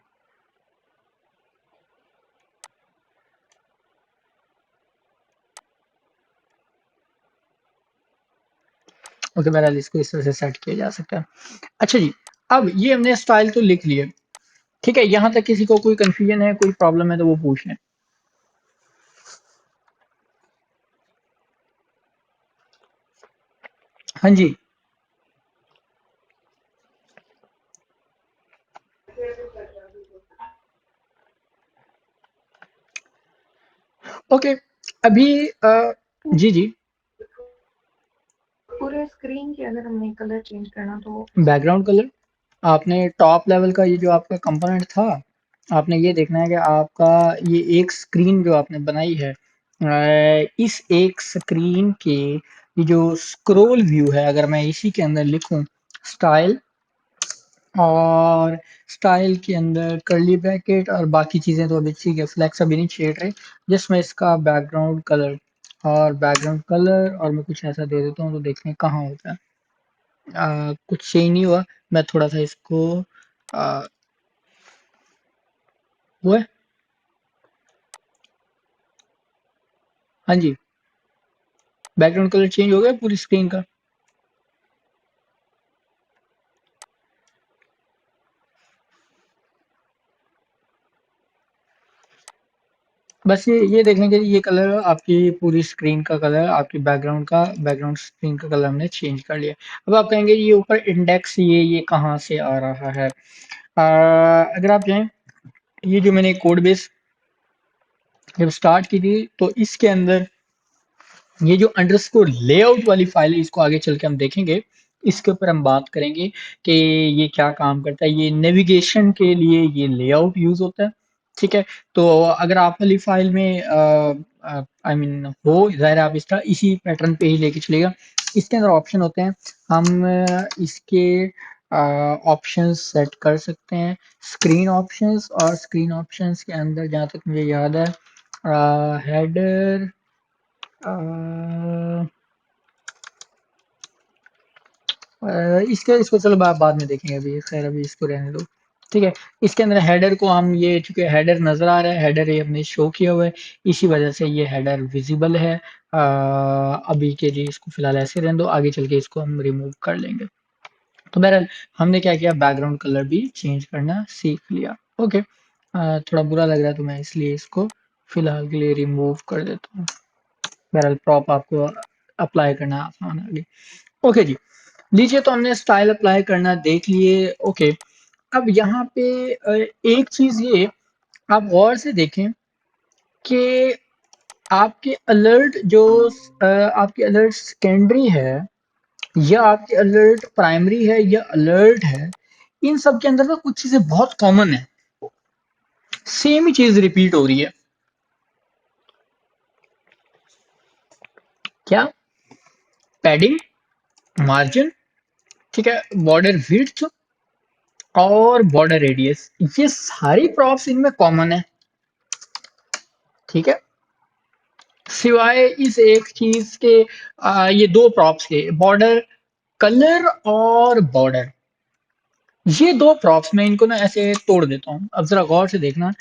ओके, बहरहाल इसको इस तरह से सेट किया जा सकता है। अच्छा जी, अब ये हमने स्टाइल तो लिख लिए। ठीक है, यहाँ तक किसी को कोई कंफ्यूजन है, कोई प्रॉब्लम है तो वो पूछ लें। हाँ जी, ओके, अभी जी जी, पूरे स्क्रीन के अगर हमने कलर चेंज करना तो बैकग्राउंड कलर आपने टॉप लेवल का ये जो आपका कंपोनेंट था, आपने ये देखना है कि आपका ये एक स्क्रीन जो आपने बनाई है, इस एक स्क्रीन के ये जो स्क्रॉल व्यू है, अगर मैं इसी के अंदर लिखूं स्टाइल, और स्टाइल के अंदर कर्ली ब्रैकेट और बाकी चीज़ें तो अभी ठीक है, फ्लैक्स अभी नहीं छेड़ रहे, जिसमें इसका बैकग्राउंड कलर, और बैकग्राउंड कलर और मैं कुछ ऐसा दे देता हूँ तो देखते हैं कहाँ होता है। कुछ चेंज नहीं हुआ, मैं थोड़ा सा इसको आ, वो है, हाँ जी, बैकग्राउंड कलर चेंज हो गया पूरी स्क्रीन का। बस ये देख लेंगे, ये कलर आपकी पूरी स्क्रीन का कलर, आपकी बैकग्राउंड का, बैकग्राउंड स्क्रीन का कलर हमने चेंज कर लिया। अब आप कहेंगे ये ऊपर इंडेक्स ये कहाँ से आ रहा है। अगर आप चाहें, ये जो मैंने कोड बेस जब स्टार्ट की थी तो इसके अंदर ये जो अंडरस्कोर लेआउट वाली फाइल है, इसको आगे चल के हम देखेंगे, इसके ऊपर हम बात करेंगे कि ये क्या काम करता है। ये नेविगेशन के लिए ये लेआउट यूज होता है। ठीक है, तो अगर आप वाली फाइल में आई मीन हो जाहिर है, आप इस तरह इसी पैटर्न पे ही लेके चलेगा। इसके अंदर ऑप्शन होते हैं, हम इसके ऑप्शंस सेट कर सकते हैं, स्क्रीन ऑप्शंस, और स्क्रीन ऑप्शंस के अंदर जहाँ तक मुझे याद है हेडर, इसके इसको चलो बाद में देखेंगे, अभी खैर अभी इसको रहने दो। ठीक है, इसके अंदर हेडर को हम ये, चूंकि हेडर नजर आ रहा है, हेडर ये हमने शो किया हुआ है, इसी वजह से ये हेडर विजिबल है। अभी के लिए इसको फिलहाल ऐसे रहने दो, आगे चल के इसको हम रिमूव कर लेंगे। तो बहरहाल हमने क्या किया, बैकग्राउंड कलर भी चेंज करना सीख लिया। ओके, थोड़ा बुरा लग रहा है तो मैं इसलिए इसको फिलहाल के लिए रिमूव कर देता हूँ। बहरहाल प्रॉप आपको अप्लाई करना आसान है। ओके जी, लीजिए, तो हमने स्टाइल अप्लाई करना देख लिए। ओके, अब यहाँ पे एक चीज ये आप गौर से देखें कि आपके अलर्ट जो आपकी अलर्ट सेकेंडरी है, या आपकी अलर्ट प्राइमरी है, या अलर्ट है, इन सब के अंदर ना कुछ चीजें बहुत कॉमन है, सेम ही चीज रिपीट हो रही है। क्या? पैडिंग, मार्जिन, ठीक है, बॉर्डर विड्थ और बॉर्डर रेडियस, ये सारी प्रॉप्स इनमें कॉमन है। ठीक है, सिवाय इस एक चीज के, ये दो प्रॉप्स के, बॉर्डर कलर और बॉर्डर, ये दो प्रॉप्स मैं इनको ना ऐसे तोड़ देता हूँ। अब जरा गौर से देखना,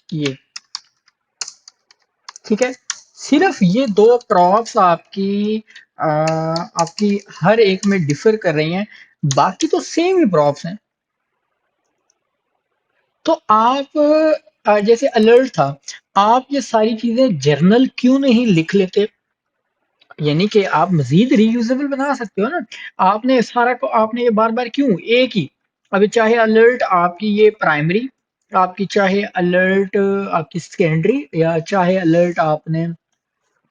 ये ठीक है। सिर्फ ये दो प्रॉप्स आपकी हर एक में डिफर कर रही हैं, बाकी तो सेम ही प्रॉप्स हैं। तो आप जैसे अलर्ट था, आप ये सारी चीजें जर्नल क्यों नहीं लिख लेते? यानी कि आप मजीद रीयूजेबल बना सकते हो ना। आपने सारा को आपने ये बार बार क्यों एक ही, अभी चाहे अलर्ट आपकी ये प्राइमरी, आपकी चाहे अलर्ट आपकी सेकेंडरी, या चाहे अलर्ट आपने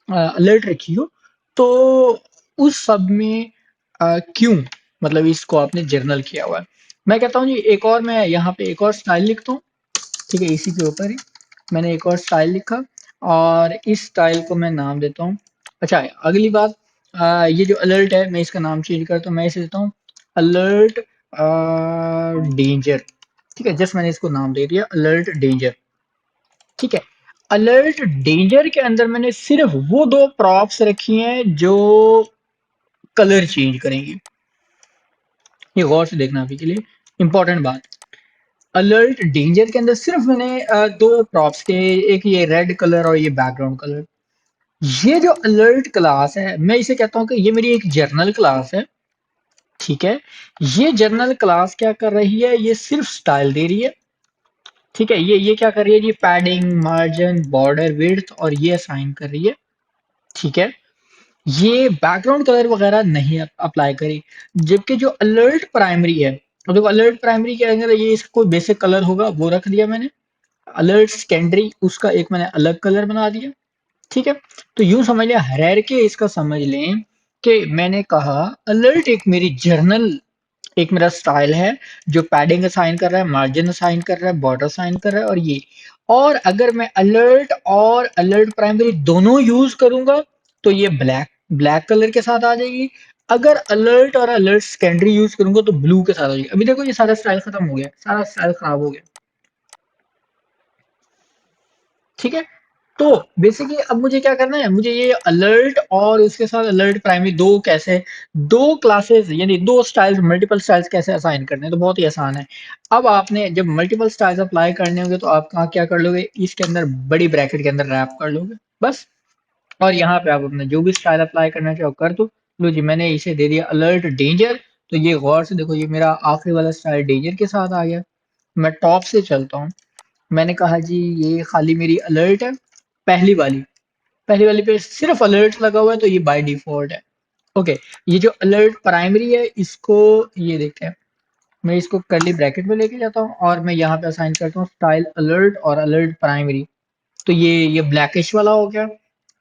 अलर्ट रखी हो, तो उस सब में क्यों मतलब इसको आपने जर्नल किया हुआ है। मैं कहता हूँ जी एक और, मैं यहाँ पे एक और स्टाइल लिखता हूँ, ठीक है। इसी के ऊपर ही मैंने एक और स्टाइल लिखा, और इस स्टाइल को मैं नाम देता हूँ। अच्छा, अगली बात, ये जो अलर्ट है मैं इसका नाम चेंज करता हूँ, मैं इसे देता हूँ अलर्ट डेंजर, ठीक है। जस्ट मैंने इसको नाम दे दिया अलर्ट डेंजर, ठीक है। अलर्ट डेंजर के अंदर मैंने सिर्फ वो दो प्रॉप्स रखी हैं जो कलर चेंज करेंगी। ये गौर से देखना अभी के लिए इंपॉर्टेंट बात। अलर्ट डेंजर के अंदर सिर्फ मैंने दो प्रॉप्स के, एक ये रेड कलर और ये बैकग्राउंड कलर। ये जो अलर्ट क्लास है मैं इसे कहता हूँ कि ये मेरी एक जर्नल क्लास है, ठीक है। ये जर्नल क्लास क्या कर रही है, ये सिर्फ स्टाइल दे रही है, ठीक है। ये क्या कर रही है, ये पैडिंग, मार्जिन, बॉर्डर, विड्थ और ये असाइन कर रही है, ठीक है। ये बैकग्राउंड कलर वगैरह नहीं अप्लाई करी। जबकि जो अलर्ट प्राइमरी है, तो देखो अलर्ट प्राइमरी के अंदर ये इसका कोई बेसिक कलर होगा वो रख दिया मैंने। अलर्ट सेकेंडरी उसका एक मैंने अलग कलर बना दिया, ठीक है। तो यूं समझ लिया हायरार्की इसका समझ लें कि मैंने कहा अलर्ट एक मेरी जर्नल, एक मेरा स्टाइल है जो पैडिंग असाइन कर रहा है, मार्जिन असाइन कर रहा है, बॉर्डर असाइन कर रहा है, और ये। और अगर मैं अलर्ट और अलर्ट प्राइमरी दोनों यूज करूंगा तो ये ब्लैक ब्लैक कलर के साथ आ जाएगी। अगर अलर्ट और अलर्ट सेकेंडरी यूज करूंगा तो ब्लू के साथ आ जाएगी। अभी देखो ये सारा स्टाइल खत्म हो गया, सारा स्टाइल खराब हो गया, ठीक है। तो बेसिकली अब मुझे क्या करना है, मुझे ये अलर्ट और उसके साथ अलर्ट प्राइमरी दो कैसे, दो क्लासेस यानी दो स्टाइल्स, मल्टीपल स्टाइल्स कैसे असाइन करने हैं, तो बहुत ही आसान है। अब आपने जब मल्टीपल स्टाइल्स अप्लाई करने होंगे तो आप कहाँ क्या कर लोगे, इसके अंदर बड़ी ब्रैकेट के अंदर रैप कर लोगे बस। और यहाँ पे आप अपने जो भी स्टाइल अप्लाई करना चाहो कर दो। लो जी मैंने इसे दे दिया अलर्ट डेंजर। तो ये गौर से देखो, ये मेरा आखिरी वाला स्टाइल डेंजर के साथ आ गया। मैं टॉप से चलता हूँ, मैंने कहा जी ये खाली मेरी अलर्ट है, पहली वाली पे सिर्फ अलर्ट लगा हुआ है तो ये बाय डिफॉल्ट है, ओके। ये जो अलर्ट प्राइमरी है इसको, ये देखते हैं, मैं इसको करली ब्रैकेट में लेके जाता हूँ और मैं यहाँ पे असाइन करता हूँ स्टाइल अलर्ट और अलर्ट प्राइमरी। तो ये ब्लैकिश वाला हो गया,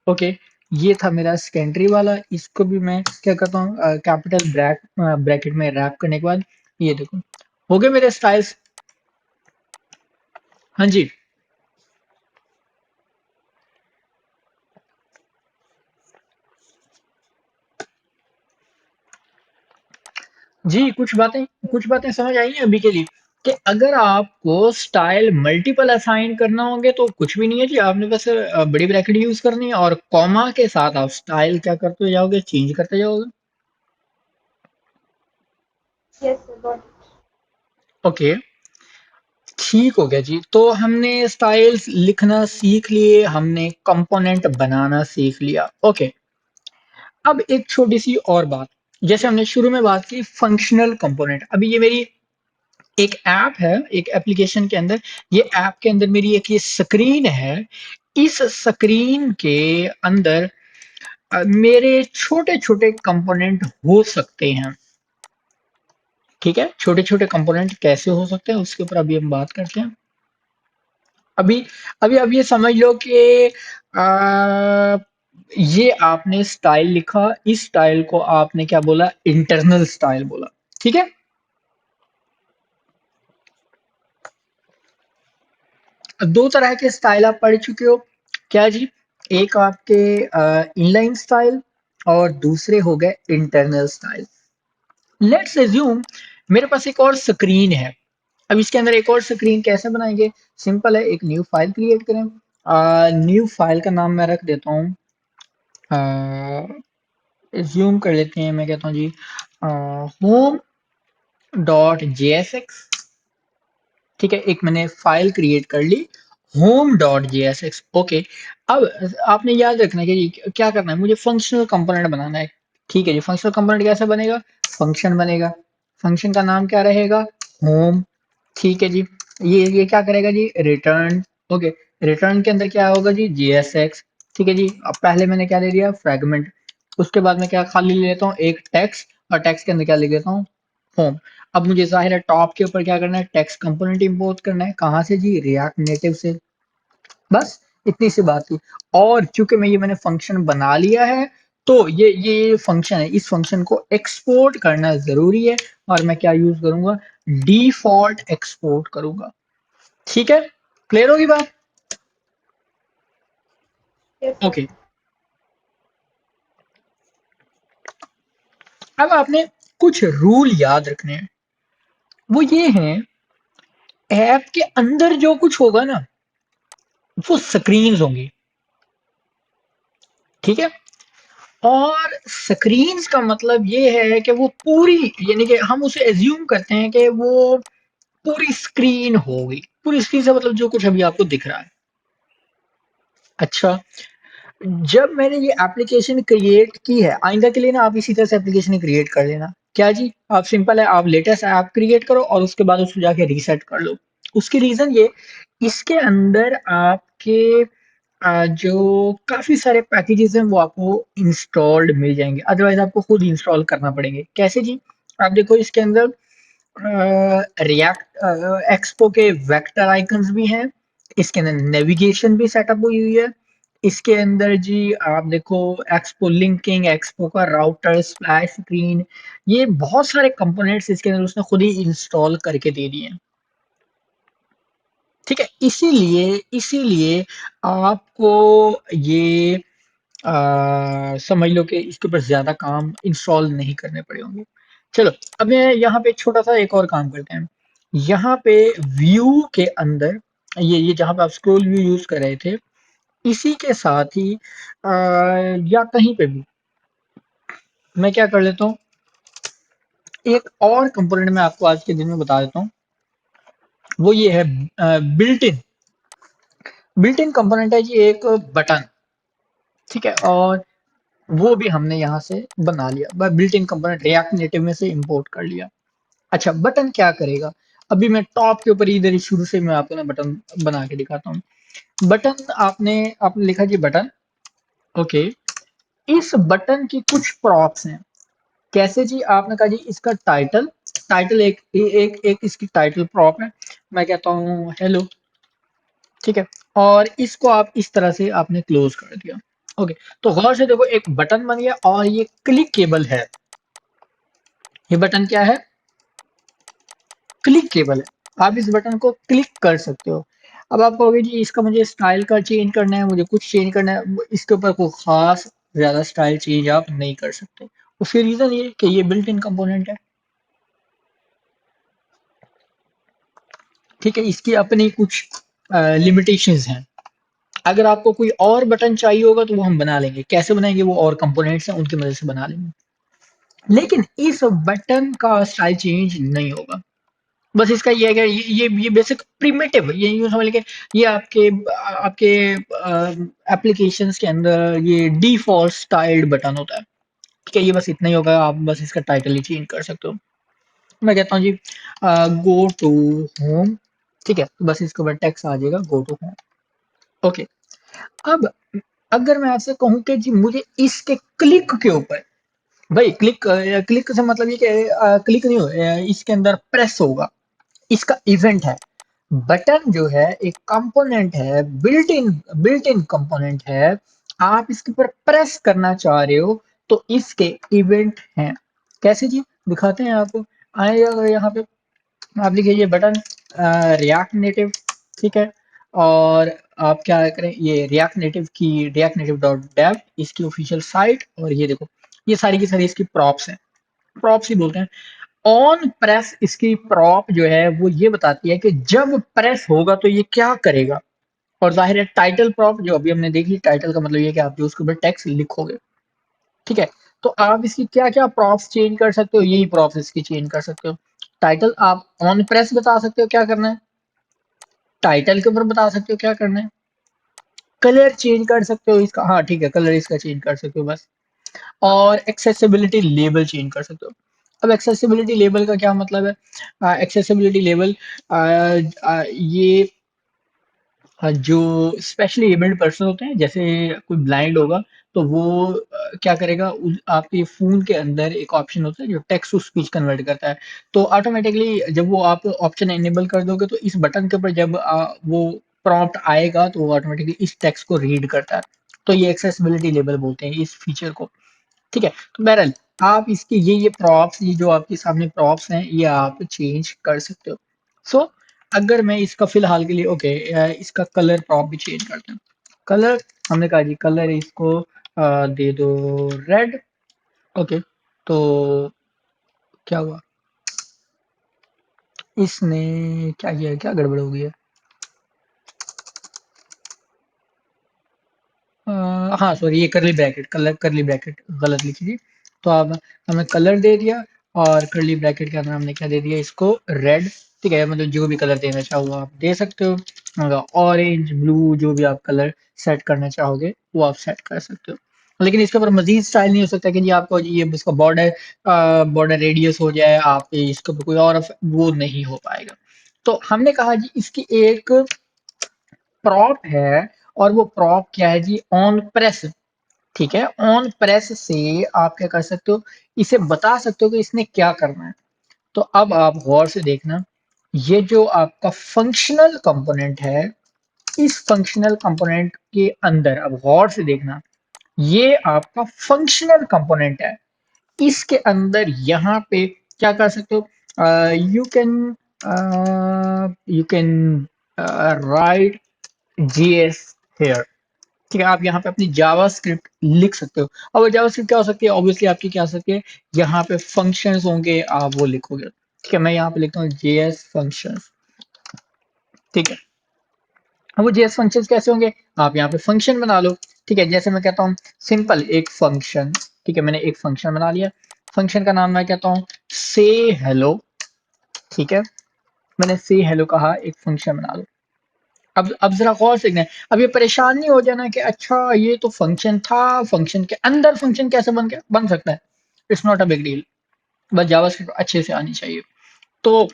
ओके। ये था मेरा सेकेंडरी वाला, इसको भी मैं क्या करता हूँ कैपिटल ब्रैकेट में रैप करने के बाद, ये देखो हो गए मेरे स्टाइल्स। हाँ जी। जी, कुछ बातें समझ आई हैं अभी के लिए, कि अगर आपको स्टाइल मल्टीपल असाइन करना होंगे तो कुछ भी नहीं है जी, आपने बस बड़ी ब्रैकेट यूज करनी है और कॉमा के साथ आप स्टाइल क्या करते जाओगे, चेंज करते जाओगे, यस सर, गॉट ओके। ठीक हो गया जी। तो हमने स्टाइल्स लिखना सीख लिए, हमने कंपोनेंट बनाना सीख लिया, ओके। अब एक छोटी सी और बात, जैसे हमने शुरू में बात की फंक्शनल कंपोनेंट, अभी ये मेरी एक ऐप है, एक एप्लीकेशन के अंदर, ये ऐप के अंदर मेरी एक ये स्क्रीन है। इस स्क्रीन के अंदर मेरे छोटे छोटे कंपोनेंट हो सकते हैं, ठीक है। छोटे छोटे कंपोनेंट कैसे हो सकते हैं उसके ऊपर अभी हम बात करते हैं। अभी अभी अब ये समझ लो कि आ, ये आपने स्टाइल लिखा, इस स्टाइल को आपने क्या बोला, इंटरनल स्टाइल बोला, ठीक है। दो तरह के स्टाइल आप पढ़ चुके हो, क्या जी? एक आपके इनलाइन स्टाइल और दूसरे हो गए इंटरनल स्टाइल। लेट्स एज्यूम मेरे पास एक और स्क्रीन है। अब इसके अंदर एक और स्क्रीन कैसे बनाएंगे? सिंपल है, एक न्यू फाइल क्रिएट करें। न्यू फाइल का नाम मैं रख देता हूँ, एज्यूम कर लेते हैं, मैं कहता हूँ जी होम डॉट जेएसएक्स, ठीक है, एक मैंने फाइल क्रिएट कर ली होम डॉट जेएसएक्स। ओके, अब आपने याद रखना है कि जी क्या करना है, मुझे फंक्शनल कंपोनेंट बनाना है। ठीक है जी, फंक्शनल कंपोनेंट कैसे बनेगा, फंक्शन बनेगा, फंक्शन का नाम क्या रहेगा, होम। ठीक है जी, ये क्या करेगा जी, रिटर्न। ओके, रिटर्न के अंदर क्या होगा जी, जेएसएक्स। ठीक है जी, अब पहले मैंने क्या ले लिया, फ्रेगमेंट। उसके बाद मैं क्या खाली ले लेता हूँ, एक टेक्स्ट, और टेक्स्ट के अंदर क्या ले लेता हूँ, होम। अब मुझे जाहिर है टॉप के ऊपर क्या करना है, टेक्स्ट कंपोनेंट इंपोर्ट करना है, कहाँ से जी, रिएक्ट नेटिव से। बस इतनी सी बात थी। और चूंकि मैंने फंक्शन बना लिया है, तो ये फंक्शन है, इस फंक्शन को एक्सपोर्ट करना जरूरी है, और मैं क्या यूज करूंगा, डिफॉल्ट एक्सपोर्ट करूंगा। ठीक है, क्लियर होगी बात। Yes sir. ओके, अब आपने कुछ रूल याद रखने हैं, वो ये हैं, ऐप के अंदर जो कुछ होगा ना, वो स्क्रीन होंगी। ठीक है, और स्क्रीन्स का मतलब ये है कि वो पूरी, यानी कि हम उसे एज्यूम करते हैं कि वो पूरी स्क्रीन होगी। पूरी स्क्रीन से मतलब जो कुछ अभी आपको दिख रहा है। अच्छा, जब मैंने ये एप्लीकेशन क्रिएट की है, आइंदा के लिए ना आप इसी तरह से एप्लीकेशन क्रिएट कर लेना। क्या जी, आप सिंपल है, आप लेटेस्ट ऐप क्रिएट करो और उसके बाद उसको जाके रीसेट कर लो। उसकी रीजन ये, इसके अंदर आपके जो काफी सारे पैकेजेस हैं वो आपको इंस्टॉल्ड मिल जाएंगे, अदरवाइज आपको खुद इंस्टॉल करना पड़ेंगे। कैसे जी, आप देखो इसके अंदर रिएक्ट एक्सपो के वेक्टर आइकन्स भी हैं, इसके अंदर नेविगेशन भी सेटअप हुई हुई है, इसके अंदर जी आप देखो एक्सपो लिंकिंग, एक्सपो का राउटर, स्प्लैश स्क्रीन, ये बहुत सारे कंपोनेंट्स इसके अंदर उसने खुद ही इंस्टॉल करके दे दिए हैं। ठीक है, इसीलिए इसीलिए आपको ये समझ लो कि इसके ऊपर ज्यादा काम इंस्टॉल नहीं करने पड़े होंगे। चलो, अब मैं यहाँ पे छोटा सा एक और काम करते हैं। यहाँ पे व्यू के अंदर, ये जहाँ पे आप स्क्रॉल व्यू यूज कर रहे थे, इसी के साथ ही या कहीं पे भी मैं क्या कर लेता हूँ, एक और कंपोनेंट मैं आपको आज के दिन में बता देता हूँ। वो ये है built in, built in component है जी एक बटन। ठीक है, और वो भी हमने यहाँ से बना लिया, built in component react native में से इंपोर्ट कर लिया। अच्छा, बटन क्या करेगा, अभी मैं टॉप के ऊपर इधर ही शुरू से मैं आपको ना बटन बना के दिखाता हूँ। बटन आपने आपने लिखा जी बटन। ओके, इस बटन की कुछ प्रॉप्स हैं। कैसे जी, आपने कहा जी इसका टाइटल, टाइटल एक इसकी टाइटल प्रॉप है। मैं कहता हूँ हेलो। ठीक है, और इसको आप इस तरह से आपने क्लोज कर दिया। ओके, तो गौर से देखो, एक बटन बन गया और ये क्लिकेबल है। ये बटन क्या है, क्लिक केबल है, आप इस बटन को क्लिक कर सकते हो। अब आप कहोगे जी इसका मुझे स्टाइल का चेंज करना है, मुझे कुछ चेंज करना है, इसके ऊपर कोई खास ज्यादा स्टाइल चेंज आप नहीं कर सकते। उसकी रीजन ये कि ये बिल्ट इन कंपोनेंट है। ठीक है, इसकी अपनी कुछ लिमिटेशंस हैं। अगर आपको कोई और बटन चाहिए होगा तो वो हम बना लेंगे, कैसे बनाएंगे, वो और कंपोनेंट्स हैं उनकी मदद से बना लेंगे, लेकिन इस बटन का स्टाइल चेंज नहीं होगा। बस इसका ये है कि ये बेसिक प्रिमिटिव, ये यूं समझ लीजिए, ये आपके आपके एप्लीकेशंस के अंदर ये डिफॉल्ट स्टाइल्ड बटन होता है। ठीक है, ये बस इतना ही होगा, आप बस इसका टाइटल ही चेंज कर सकते हो। मैं कहता हूँ जी गो टू होम। ठीक है, तो बस इसके ऊपर टेक्स्ट आ जाएगा गो टू होम। ओके, अब अगर मैं आपसे कहूँ कि जी मुझे इसके क्लिक के ऊपर, भाई क्लिक, क्लिक से मतलब ये कि क्लिक नहीं हो, इसके अंदर प्रेस होगा, इसका इवेंट है। बटन जो है एक कंपोनेंट है, बिल्ट इन कंपोनेंट है। आप इसके ऊपर प्रेस करना चाह रहे हो तो इसके इवेंट हैं। कैसे जी, दिखाते हैं आपको। आए अगर यहाँ पे आप लिखिए बटन रिएक्ट नेटिव। ठीक है, और आप क्या करें, ये रिएक्ट नेटिव की रिएक्ट नेटिव डॉट डेव इसकी ऑफिशियल साइट, और ये देखो ये सारी की सारी इसकी प्रॉप्स हैं, प्रॉप्स ही बोलते हैं। ऑन प्रेस इसकी प्रॉप जो है वो ये बताती है कि जब प्रेस होगा तो ये क्या करेगा। और जाहिर है टाइटल प्रॉप जो अभी हमने देख ली, टाइटल का मतलब ये कि आप जो उसके ऊपर टेक्स्ट लिखोगे। ठीक है, तो आप इसकी क्या क्या प्रॉप्स चेंज कर सकते हो, यही प्रॉप्स इसकी चेंज कर सकते हो। टाइटल आप ऑन प्रेस बता सकते हो क्या करना है, टाइटल के ऊपर बता सकते हो क्या करना है, कलर चेंज कर सकते हो इसका, हाँ ठीक है कलर इसका चेंज कर सकते हो बस, और एक्सेसिबिलिटी लेबल चेंज कर सकते हो। अब एक्सेसिबिलिटी लेबल का क्या मतलब है, एक्सेसिबिलिटी लेबल ये जो स्पेशली एबल्ड पर्सन होते हैं, जैसे कोई ब्लाइंड होगा तो वो क्या करेगा, आपके फ़ोन के अंदर एक ऑप्शन होता है जो टेक्स्ट टू स्पीच कन्वर्ट करता है। तो ऑटोमेटिकली जब वो आप ऑप्शन इनेबल कर दोगे तो इस बटन के ऊपर जब वो प्रॉम्प्ट आएगा तो वो ऑटोमेटिकली इस टेक्स्ट को रीड करता है। तो ये एक्सेसिबिलिटी लेबल बोलते हैं इस फीचर को। ठीक है, तो बहरहाल आप इसके ये प्रॉप्स, ये जो आपके सामने प्रॉप्स हैं ये आप चेंज कर सकते हो। सो अगर मैं इसका फिलहाल के लिए ओके इसका कलर प्रॉप भी चेंज करते हैं। कलर हमने कहा जी कलर इसको दे दो रेड। ओके, तो क्या हुआ, इसने क्या किया, क्या गड़बड़ हो गई है, हाँ सॉरी ये करली ब्रैकेट, कलर करली ब्रैकेट गलत लिखी थी। तो अब हमें कलर दे दिया और करली ब्रैकेट के अंदर हमने क्या दे दिया इसको रेड। ठीक है, मतलब जो भी कलर देना चाहो आप दे सकते हो, ऑरेंज ब्लू जो भी आप कलर सेट करना चाहोगे वो आप सेट कर सकते हो। लेकिन इसके ऊपर मजीद स्टाइल नहीं हो सकता कि जी आपको ये इसका बॉर्डर बॉर्डर रेडियस हो जाए, आप इसके ऊपर कोई और वो नहीं हो पाएगा। तो हमने कहा जी इसकी एक प्रॉप है, और वो प्रॉप क्या है जी, ऑन प्रेस। ठीक है, ऑन प्रेस से आप क्या कर सकते हो, इसे बता सकते हो कि इसने क्या करना है। तो अब आप गौर से देखना, ये जो आपका फंक्शनल कंपोनेंट है, इस फंक्शनल कंपोनेंट के अंदर अब गौर से देखना, ये आपका फंक्शनल कंपोनेंट है। इसके अंदर यहाँ पे क्या कर सकते हो, you can write GS here. ठीक है, आप यहाँ पे अपनी जावास्क्रिप्ट लिख सकते हो। अब वो जावास्क्रिप्ट क्या हो सकती है, ऑब्वियसली आपकी क्या हो सकती है, यहाँ पे फंक्शंस होंगे आप वो लिखोगे। ठीक है, मैं यहाँ पे लिखता हूँ जेएस फंक्शंस। ठीक है, अब वो जेएस फंक्शंस कैसे होंगे, आप यहाँ पे फंक्शन बना लो। ठीक है, जैसे मैं कहता हूँ सिंपल एक फंक्शन। ठीक है, मैंने एक फंक्शन बना लिया, फंक्शन का नाम मैं कहता हूँ से हेलो। ठीक है, मैंने से हेलो कहा, एक फंक्शन बना लो। अब जरा गौर से देखना है, अब ये परेशान नहीं हो जाना कि अच्छा ये तो फंक्शन था, फंक्शन के अंदर फंक्शन कैसे बन सकता है। It's not a big deal, बस जावास्क्रिप्ट अच्छे से आनी चाहिए। तो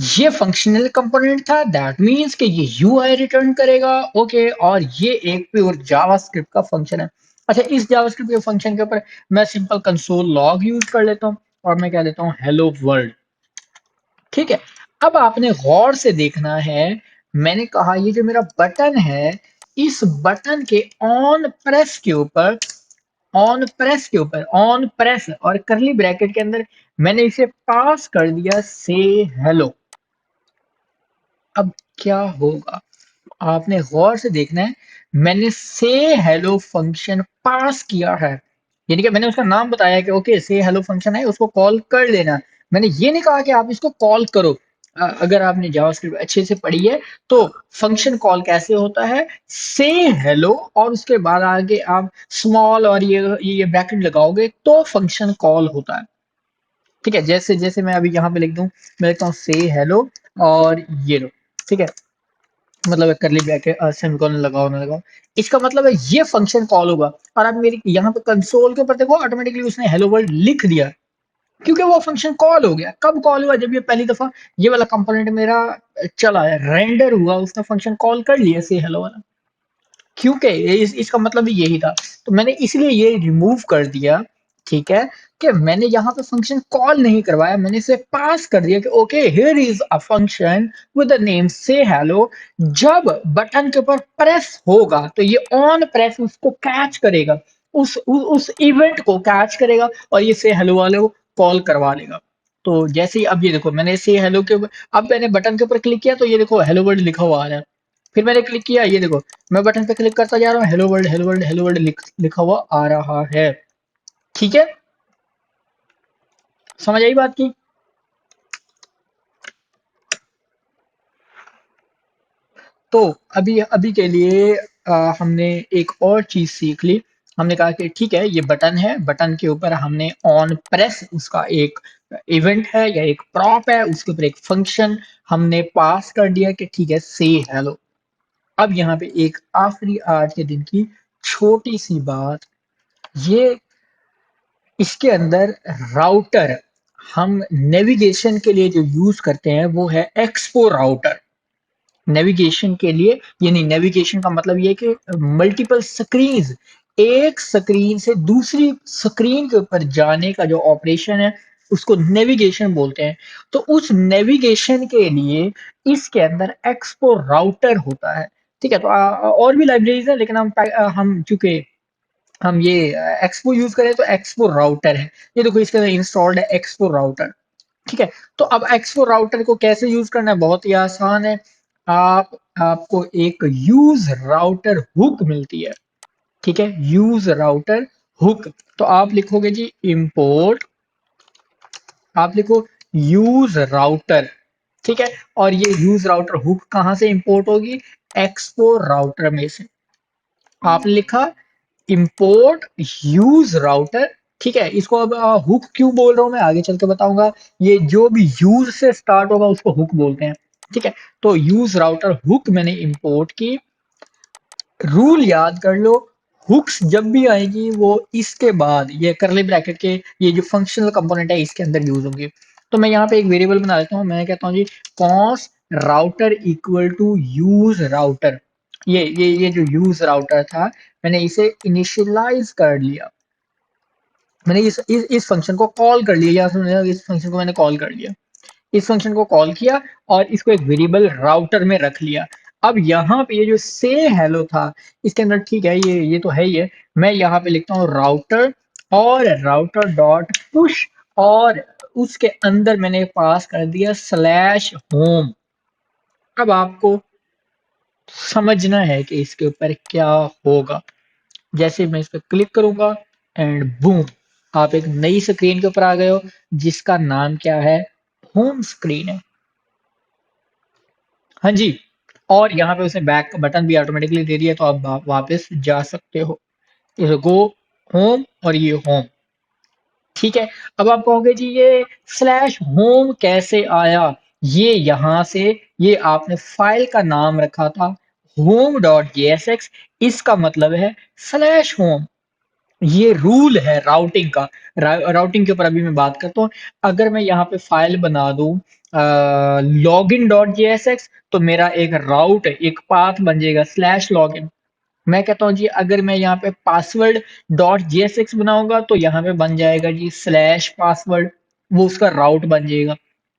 ये फंक्शनल कंपोनेंट था, दैट मींस कि ये यूआई रिटर्न करेगा। ओके, और ये एक प्योर जावास्क्रिप्ट का फंक्शन है। अच्छा, इस जावास्क्रिप्ट के फंक्शन के ऊपर मैं सिंपल कंसोल लॉग यूज कर लेता हूँ और मैं कह देता हूँ हेलो वर्ल्ड। ठीक है, अब आपने गौर से देखना है, मैंने कहा ये जो मेरा बटन है, इस बटन के ऑन प्रेस के ऊपर, ऑन प्रेस के ऊपर, ऑन प्रेस और करली ब्रैकेट के अंदर मैंने इसे पास कर दिया से हेलो। अब क्या होगा, आपने गौर से देखना है, मैंने से हेलो फंक्शन पास किया है, यानी कि मैंने उसका नाम बताया कि ओके से हेलो फंक्शन है, उसको कॉल कर लेना। मैंने ये नहीं कहा कि आप इसको कॉल करो। अगर आपने जावास्क्रिप्ट अच्छे से पढ़ी है तो फंक्शन कॉल कैसे होता है, से हेलो और उसके बाद आगे आप स्मॉल और ये ब्रैकेट लगाओगे तो फंक्शन कॉल होता है। ठीक है, जैसे जैसे मैं अभी यहाँ पे लिख दूं, मैं लिखता हूँ से हेलो और ये लो। ठीक है, मतलब करली ब्रैकेट सेमीकोलन लगाओ ना लगाओ, इसका मतलब है ये फंक्शन कॉल होगा। और आप मेरी यहाँ पे कंसोल के ऊपर देखो, ऑटोमेटिकली उसने हेलो वर्ल्ड लिख दिया, क्योंकि वो फंक्शन कॉल हो गया। कब कॉल हुआ, जब ये पहली दफा ये वाला कंपोनेंट मेरा चला है, रेंडर हुआ, उसने फंक्शन कॉल कर लिया से हेलो वाला, क्योंकि इसका मतलब भी यही था। तो मैंने इसलिए ये रिमूव कर दिया। ठीक है, कि मैंने यहाँ पे फंक्शन कॉल नहीं करवाया, मैंने इसे पास कर दिया कि okay here is a function with the name से हेलो। जब बटन के ऊपर प्रेस होगा तो ये ऑन प्रेस उसको कैच करेगा, उस इवेंट को कैच करेगा और ये से हेलो वाले को कॉल करवा लेगा। तो जैसे ही अब ये देखो, मैंने से हेलो के अब मैंने बटन के ऊपर क्लिक किया तो ये देखो हेलो वर्ल्ड लिखा हुआ आ रहा है। फिर मैंने क्लिक किया, ये देखो मैं बटन पे क्लिक करता जा रहा हूँ, hello world hello world hello world लिखा हुआ आ रहा है। ठीक है, समझ आई बात की। तो अभी अभी के लिए हमने एक और चीज सीख ली हमने कहा कि ठीक है ये बटन है, बटन के ऊपर हमने ऑन प्रेस उसका एक इवेंट है या एक प्रॉप है, उसके ऊपर एक फंक्शन हमने पास कर दिया कि ठीक है से हेलो। अब यहाँ पे एक आखिरी आज के दिन की छोटी सी बात, ये इसके अंदर राउटर हम नेविगेशन के लिए जो यूज करते हैं वो है एक्सपो राउटर। नेविगेशन के लिए, यानी नेविगेशन का मतलब ये है कि मल्टीपल स्क्रीन, एक स्क्रीन से दूसरी स्क्रीन के ऊपर जाने का जो ऑपरेशन है उसको नेविगेशन बोलते हैं। तो उस नेविगेशन के लिए इसके अंदर एक्सपो राउटर होता है। ठीक है, तो और भी लाइब्रेरीज है लेकिन हम चूंकि हम ये एक्सपो यूज करें तो एक्सपो राउटर है। ये देखो इसके अंदर इंस्टॉल्ड है एक्सपो राउटर। ठीक है, तो अब एक्सपो राउटर को कैसे यूज करना है, बहुत ही आसान है। आप आपको एक यूज राउटर हुक मिलती है। ठीक है, यूज राउटर हुक। तो आप लिखोगे जी इंपोर्ट, आप लिखो यूज राउटर। ठीक है, और ये यूज राउटर हुक कहां से इंपोर्ट होगी, एक्सपो राउटर में से। आपने लिखा इंपोर्ट यूज राउटर। ठीक है, इसको अब हुक क्यों बोल रहा हूं मैं आगे चल के बताऊंगा। ये जो भी यूज से स्टार्ट होगा उसको हुक बोलते हैं। ठीक है, तो यूज राउटर हुक मैंने इंपोर्ट की। रूल याद कर लो, हुक्स जब भी आएगी वो इसके बाद ये करली ब्रैकेट के ये जो फंक्शनल कंपोनेंट है इसके अंदर यूज होंगे। तो मैं यहाँ पे एक वेरिएबल बना लेता हूँ, मैं कहता हूँ जी const router equal to use router. ये जो यूज राउटर था मैंने इसे इनिशियलाइज कर लिया, मैंने इस फंक्शन को कॉल कर लिया, या सुनिए इस फंक्शन को मैंने कॉल कर लिया, इस फंक्शन को कॉल किया और इसको एक वेरिएबल राउटर में रख लिया। अब यहाँ पे ये जो से हेलो था इसके अंदर, ठीक है ये तो है ही है, मैं यहाँ पे लिखता हूँ राउटर और राउटर डॉट पुश, और उसके अंदर मैंने पास कर दिया स्लैश होम। अब आपको समझना है कि इसके ऊपर क्या होगा। जैसे मैं इस पर क्लिक करूंगा एंड बूम, आप एक नई स्क्रीन के ऊपर आ गए हो जिसका नाम क्या है, होम स्क्रीन है। हाँ जी, और यहाँ पे उसने बैक का बटन भी ऑटोमेटिकली दे दिया, तो आप वापस जा सकते हो। ये गो होम और ये होम। ठीक है, अब आप कहोगे जी ये स्लैश होम कैसे आया, ये यहाँ से, ये आपने फाइल का नाम रखा था होम डॉट जेएसएक्स, इसका मतलब है स्लैश होम। ये रूल है राउटिंग का। राउटिंग के ऊपर अभी मैं बात करता हूँ। अगर मैं यहाँ पे फाइल बना दूं लॉगिन डॉट जेएसएक्स, तो मेरा एक राउट एक पाथ बन जाएगा स्लैश लॉगिन। मैं कहता हूँ जी अगर मैं यहाँ पे पासवर्ड डॉट जेएसएक्स बनाऊंगा तो यहाँ पे बन जाएगा जी स्लैश पासवर्ड, वो उसका राउट बन जाएगा।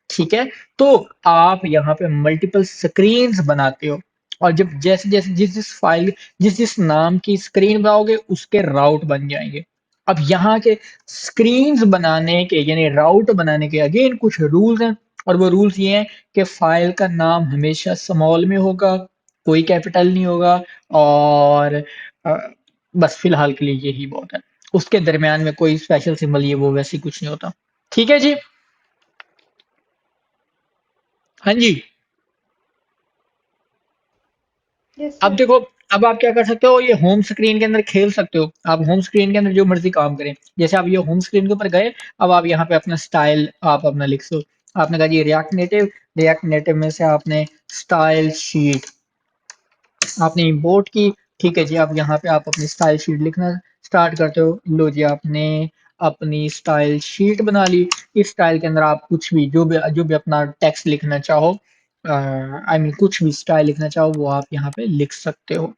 ठीक है, तो आप यहाँ पे मल्टीपल स्क्रीन्स बनाते हो, और जब जैसे जैसे जिस जिस फाइल जिस जिस नाम की स्क्रीन बनाओगे उसके राउट बन जाएंगे। अब यहाँ के स्क्रीन्स बनाने के यानी राउट बनाने के अगेन कुछ रूल्स हैं, और वो रूल्स ये हैं कि फाइल का नाम हमेशा स्मॉल में होगा, कोई कैपिटल नहीं होगा, और अ, बस फिलहाल के लिए यही बहुत है। उसके दरमियान में कोई स्पेशल सिंबल ये वो वैसे कुछ नहीं होता। ठीक है जी। हाँ जी, यस अब सर। देखो, अब आप क्या कर सकते हो, ये होम स्क्रीन के अंदर खेल सकते हो। आप होम स्क्रीन के अंदर जो मर्जी काम करें, जैसे आप ये होम स्क्रीन के ऊपर गए, अब आप यहाँ पे अपना स्टाइल आप अपना लिख सो। आपने कहा जी रिएक्ट नेटिव में से आपने स्टाइल शीट आपने इंपोर्ट की। ठीक है जी, अब यहाँ पे आप अपनी स्टाइल शीट लिखना स्टार्ट करते हो। लो जी, आपने अपनी स्टाइल शीट बना ली। इस स्टाइल के अंदर आप कुछ भी जो भी अपना टेक्स्ट लिखना चाहो, आई मीन कुछ भी स्टाइल लिखना चाहो वो आप यहाँ पे लिख सकते हो।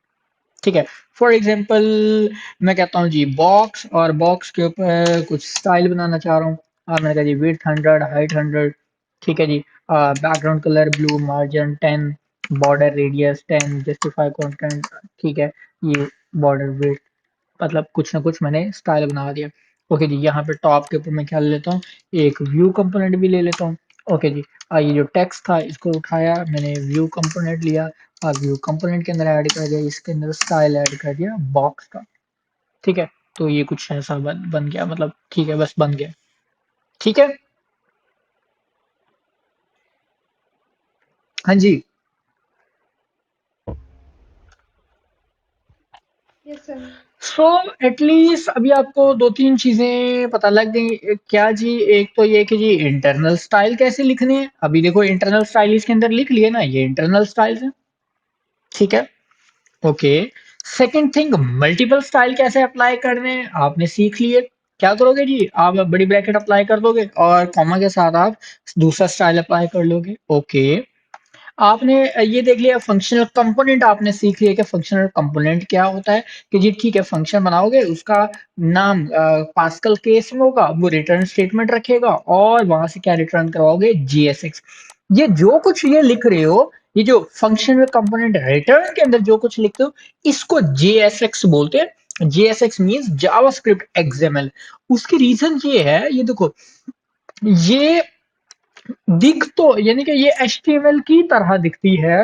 ठीक है, फॉर एग्जाम्पल मैं कहता हूँ जी बॉक्स, और बॉक्स के ऊपर कुछ स्टाइल बनाना चाह रहा हूँ। मैंने कहा जी विड्थ 100, हाइट 100। ठीक है जी, background colour blue, margin 10, border radius 10, justify content. ठीक है, ये बॉर्डर विड्थ, मतलब कुछ ना कुछ मैंने स्टाइल बना दिया। ओके जी, यहाँ पे टॉप के ऊपर मैं क्या ले लेता हूँ, एक व्यू कंपोनेंट भी ले लेता हूँ। ओके जी, ये जो टेक्स्ट था इसको उठाया मैंने, व्यू कंपोनेंट लिया, व्यू कंपोनेंट के अंदर ऐड कर दिया, इसके अंदर स्टाइल ऐड कर दिया बॉक्स का। ठीक है, तो ये कुछ ऐसा बन गया, मतलब ठीक है बस बन गया। ठीक है, हाँ जी। Yes sir. सो एटलीस्ट अभी आपको दो तीन चीजें पता लग गई क्या जी। एक तो ये कि जी इंटरनल स्टाइल कैसे लिखने हैं। अभी देखो इंटरनल स्टाइल इसके अंदर लिख लिए ना, ये इंटरनल स्टाइल है, ठीक है। Okay, second thing multiple style कैसे अप्लाई करने हैं आपने सीख लिए। क्या करोगे जी, आप बड़ी ब्रैकेट अप्लाई कर दोगे और कॉमा के साथ आप दूसरा स्टाइल अप्लाई कर लोगे। ओके, आपने ये देख लिया फंक्शनल कंपोनेंट, आपने सीख लिया कि फंक्शनल कंपोनेंट क्या होता है। कि जी ठीक है, फंक्शन बनाओगे उसका नाम पास्कल केस में होगा, वो रिटर्न स्टेटमेंट रखेगा और वहां से क्या रिटर्न करवाओगे, जीएसएक्स। ये जो कुछ ये लिख रहे हो, ये जो फंक्शनल कंपोनेंट रिटर्न के अंदर जो कुछ लिखते हो, इसको जेएसएक्स बोलते हैं। JSX means JavaScript XML. उसकी रीजन ये है, ये देखो, ये दिख तो यानी कि ये एचटीएमएल की तरह दिखती है,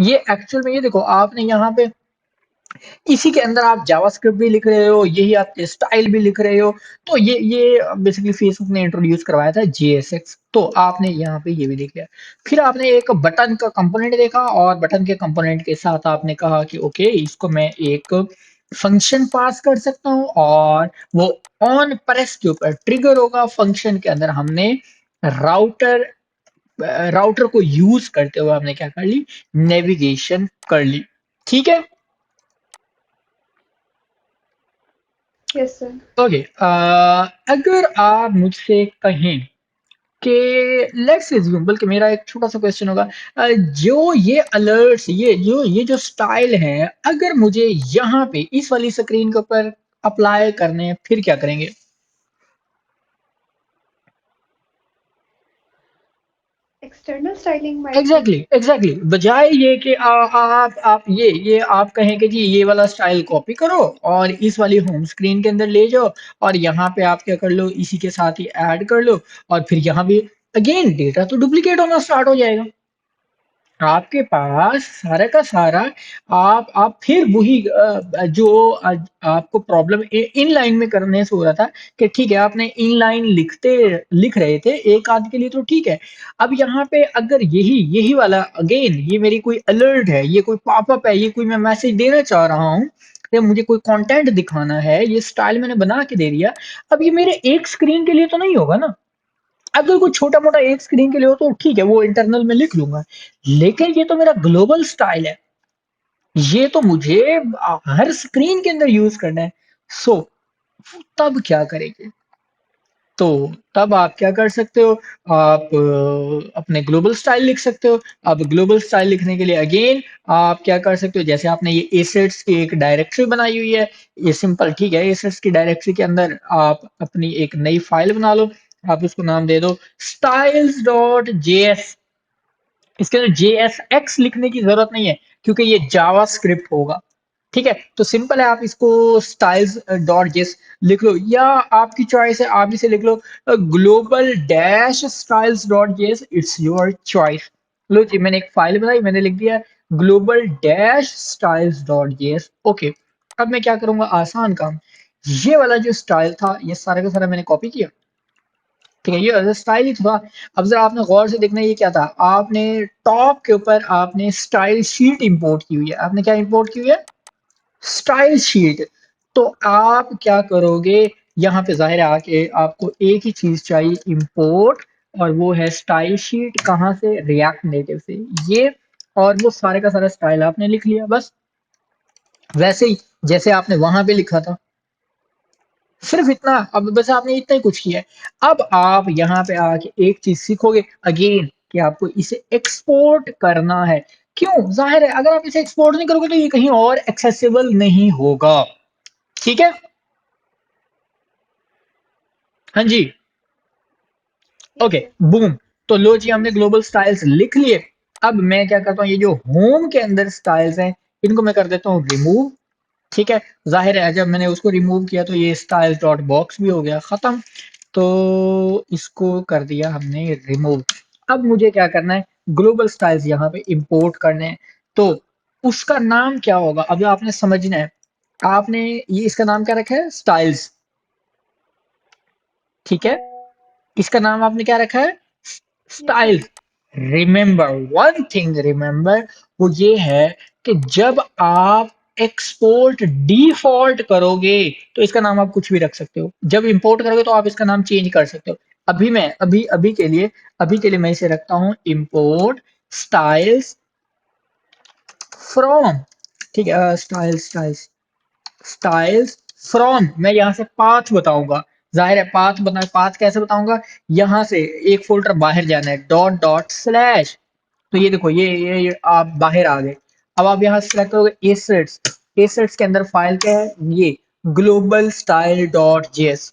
ये एक्चुअल में ये देखो आपने यहाँ पे इसी के अंदर आप जावास्क्रिप्ट भी लिख रहे हो, यही आप स्टाइल भी लिख रहे हो। तो ये बेसिकली फेसबुक ने इंट्रोड्यूस करवाया था जेएसएक्स, तो आपने यहाँ पे ये भी देख लिया। फिर आपने एक बटन का कंपोनेंट देखा और बटन के कंपोनेंट के साथ आपने कहा कि ओके इसको मैं एक फंक्शन पास कर सकता हूँ और वो ऑन प्रेस के ऊपर ट्रिगर होगा। फंक्शन के अंदर हमने राउटर राउटर को यूज करते हुए हमने क्या कर ली, नेविगेशन कर ली, ठीक है। Yes sir. ओके, अगर आप मुझसे कहें कि लेट्स एज्यूम, बल्कि मेरा एक छोटा सा क्वेश्चन होगा, जो ये अलर्ट्स, ये जो स्टाइल है, अगर मुझे यहाँ पे इस वाली स्क्रीन के ऊपर अप्लाई करने हैं, फिर क्या करेंगे। External styling might be. Exactly बजाय ये कि आप ये आप कहें कि जी ये वाला स्टाइल कॉपी करो और इस वाली होम स्क्रीन के अंदर ले जाओ और यहाँ पे आप क्या कर लो, इसी के साथ ही ऐड कर लो और फिर यहाँ भी अगेन डेटा तो डुप्लीकेट होना स्टार्ट हो जाएगा। आपके पास सारा का सारा आप फिर वही जो आपको प्रॉब्लम इन लाइन में करने से हो रहा था कि ठीक है आपने इन लाइन लिख रहे थे एक आध के लिए तो ठीक है। अब यहाँ पे अगर यही यही वाला अगेन ये मेरी कोई अलर्ट है, ये कोई पॉपअप है, ये कोई मैं मैसेज देना चाह रहा हूँ या मुझे कोई कंटेंट दिखाना है, ये स्टाइल मैंने बना के दे दिया। अब ये मेरे एक स्क्रीन के लिए तो नहीं होगा ना। अगर कोई छोटा मोटा एक स्क्रीन के लिए हो तो ठीक है, वो इंटरनल में लिख लूंगा, लेकिन ये तो मेरा ग्लोबल स्टाइल है, ये तो मुझे हर स्क्रीन के अंदर यूज करना है। सो तब क्या करेंगे, तो तब आप क्या कर सकते हो, आप अपने ग्लोबल स्टाइल लिख सकते हो। अब ग्लोबल स्टाइल लिखने के लिए अगेन आप क्या कर सकते हो, जैसे आपने ये एसेट्स की एक डायरेक्टरी बनाई हुई है, ये सिंपल ठीक है, एसेट्स की डायरेक्टरी के अंदर आप अपनी एक नई फाइल बना लो, आप उसको नाम दे दो styles.js। इसके अंदर JSX लिखने की जरूरत नहीं है क्योंकि ये जावा स्क्रिप्ट होगा, ठीक है। तो सिंपल है, आप इसको स्टाइल्स डॉट जेस लिख लो या आपकी चॉइस है आप इसे लिख लो ग्लोबल डैश स्टाइल्स डॉट जेस, इट्स योर चॉइस। लो जी मैंने एक फाइल बनाई, मैंने लिख दिया ग्लोबल डैश स्टाइल्स डॉट जेस। ओके, अब मैं क्या करूंगा, आसान काम, ये वाला जो स्टाइल था ये सारा का सारा मैंने कॉपी किया, ठीक है, ये स्टाइल ही था। अब जरा आपने गौर से देखना, ये क्या था, आपने टॉप के ऊपर आपने स्टाइल शीट इंपोर्ट की हुई है। आपने क्या इंपोर्ट की हुई है, स्टाइल शीट। तो आप क्या करोगे, यहाँ पे जाहिर है आके आपको एक ही चीज चाहिए, इंपोर्ट, और वो है स्टाइल शीट। कहाँ से, रिएक्ट नेटिव से। ये और वो सारे का सारा स्टाइल आपने लिख लिया, बस वैसे ही जैसे आपने वहां पे लिखा था, सिर्फ इतना। अब बस आपने इतना ही कुछ किया है। अब आप यहाँ पे आके एक चीज सीखोगे अगेन कि आपको इसे एक्सपोर्ट करना है। क्यों, जाहिर है अगर आप इसे एक्सपोर्ट नहीं करोगे तो ये कहीं और एक्सेसिबल नहीं होगा, ठीक है। हाँ जी, यस ओके, सर। बूम। तो लो जी हमने ग्लोबल स्टाइल्स लिख लिए। अब मैं क्या करता हूँ, ये जो होम के अंदर स्टाइल्स हैं इनको मैं कर देता हूँ रिमूव, ठीक है। जाहिर है जब मैंने उसको रिमूव किया तो ये स्टाइल डॉट बॉक्स भी हो गया खत्म। तो इसको कर दिया हमने रिमूव। अब मुझे क्या करना है, ग्लोबल स्टाइल्स यहाँ पे इंपोर्ट करने हैं। तो उसका नाम क्या होगा, अब आपने समझना है। आपने ये इसका नाम क्या रखा है, स्टाइल्स, ठीक है। इसका नाम आपने क्या रखा है, yes sir. Styles. Remember one thing, remember वो ये है कि जब आप एक्सपोर्ट डिफॉल्ट करोगे तो इसका नाम आप कुछ भी रख सकते हो, जब इंपोर्ट करोगे तो आप इसका नाम चेंज कर सकते हो। अभी मैं अभी के लिए मैं इसे रखता हूं इंपोर्ट स्टाइल्स फ्रॉम, ठीक है, स्टाइल्स फ्रॉम, मैं यहाँ से पाथ बताऊंगा, जाहिर है पाथ कैसे बताऊंगा, यहाँ से एक फोल्डर बाहर जाना है, डॉट डॉट स्लैश, तो ये देखो ये आप बाहर आ गए। अब आप यहाँ सेलेक्ट करोगे एसेट्स, एसेट्स के अंदर फाइल क्या है, ये ग्लोबल स्टाइल डॉट जेएस,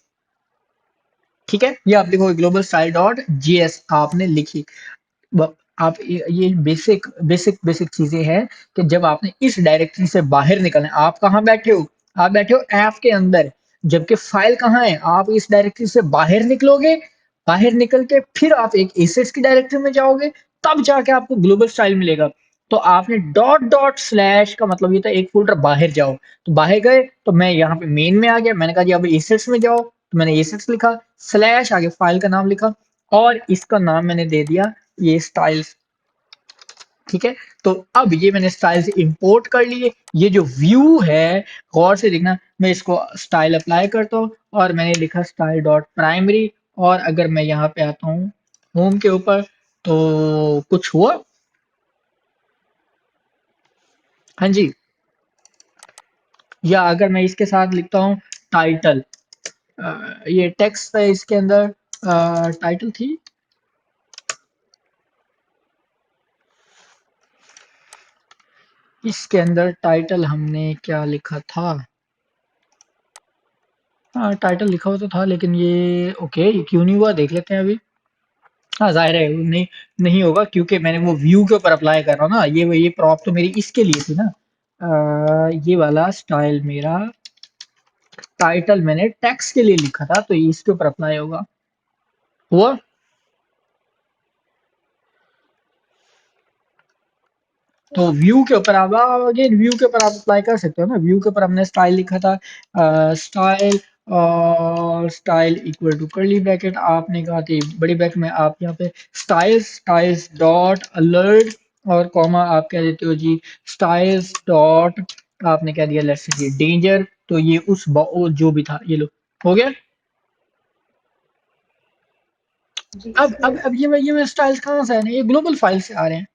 ठीक है, ये आप लिखोगे ग्लोबल स्टाइल डॉट जेएस आपने लिखी। आप ये बेसिक चीजें हैं कि जब आपने इस डायरेक्टरी से बाहर निकलना है, आप कहाँ बैठे हो, आप बैठे हो ऐप के अंदर, जबकि फाइल कहाँ है, आप इस डायरेक्टरी से बाहर निकलोगे, बाहर निकल के फिर आप एक एसेट्स की डायरेक्टरी में जाओगे, तब जाके आपको ग्लोबल स्टाइल मिलेगा। तो आपने डॉट डॉट स्लैश का मतलब ये था एक फोल्डर बाहर जाओ, तो बाहर गए तो मैं यहाँ पे मेन में आ गया, मैंने कहा जी अब एसेट्स में जाओ, तो मैंने एसेट्स लिखा, स्लैश आगे फाइल का नाम लिखा, और इसका नाम मैंने दे दिया ये स्टाइल्स, ठीक है। तो अब ये मैंने स्टाइल से इंपोर्ट कर लिए, ये जो व्यू है गौर से देखना, मैं इसको स्टाइल अप्लाई करता हूँ और मैंने लिखा स्टाइल डॉट प्राइमरी, और अगर मैं यहाँ पे आता हूँ होम के ऊपर तो कुछ हुआ, हाँ जी, या अगर मैं इसके साथ लिखता हूँ टाइटल, ये टेक्स्ट है इसके अंदर, टाइटल थी, इसके अंदर टाइटल हमने क्या लिखा था, हाँ टाइटल लिखा हुआ तो था, लेकिन ये ओके ये क्यों नहीं हुआ देख लेते हैं अभी। हाँ जाहिर है नहीं, नहीं होगा क्योंकि मैंने वो व्यू के ऊपर अप्लाई कर रहा हूँ ना, ये प्रॉप तो मेरी इसके लिए थी ना, ये वाला स्टाइल मेरा, टाइटल मैंने टेक्स्ट के लिए लिखा था तो ये इसके ऊपर अप्लाई होगा, हुआ। तो व्यू के ऊपर आप अगेन व्यू के ऊपर आप अप्लाई कर सकते हो ना, व्यू के ऊपर हमने स्टाइल लिखा था, स्टाइल और style equal to curly bracket, आपने कहा थी बड़ी ब्रैकेट में, आप यहाँ पे स्टाइल्स डॉट अलर्ट और कॉमा आप कह देते हो जी स्टाइल्स डॉट, आपने कह दिया लेट्स से डेंजर, तो ये उस जो भी था ये लो हो गया। जी अब ये स्टाइल्स कहाँ से आ रहे हैं, ये ग्लोबल फाइल से आ रहे हैं,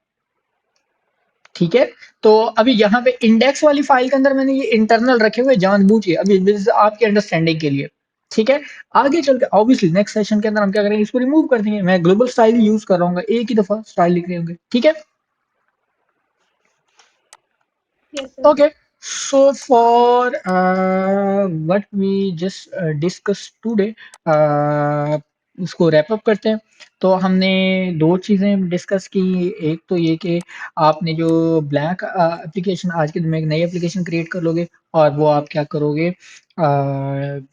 ठीक है। तो अभी यहाँ पे इंडेक्स वाली फाइल के अंदर मैंने ये इंटरनल रखे हुए जानबूझ के, अभी this is आपके अंडरस्टैंडिंग के लिए, ठीक है। आगे चल के ऑब्वियसली नेक्स्ट सेशन के अंदर हम क्या करेंगे, इसको रिमूव कर देंगे, मैं ग्लोबल स्टाइल ही यूज कर रहा हूँ, एक ही दफा स्टाइल लिख रहे होंगे, ठीक है। Yes sir. Okay, so for what we just discussed today, इसको रैप अप करते हैं। तो हमने दो चीज़ें डिस्कस की, एक तो ये कि आपने जो ब्लैंक एप्लीकेशन आज के दिन में एक नई एप्लीकेशन क्रिएट कर लोगे, और वो आप क्या करोगे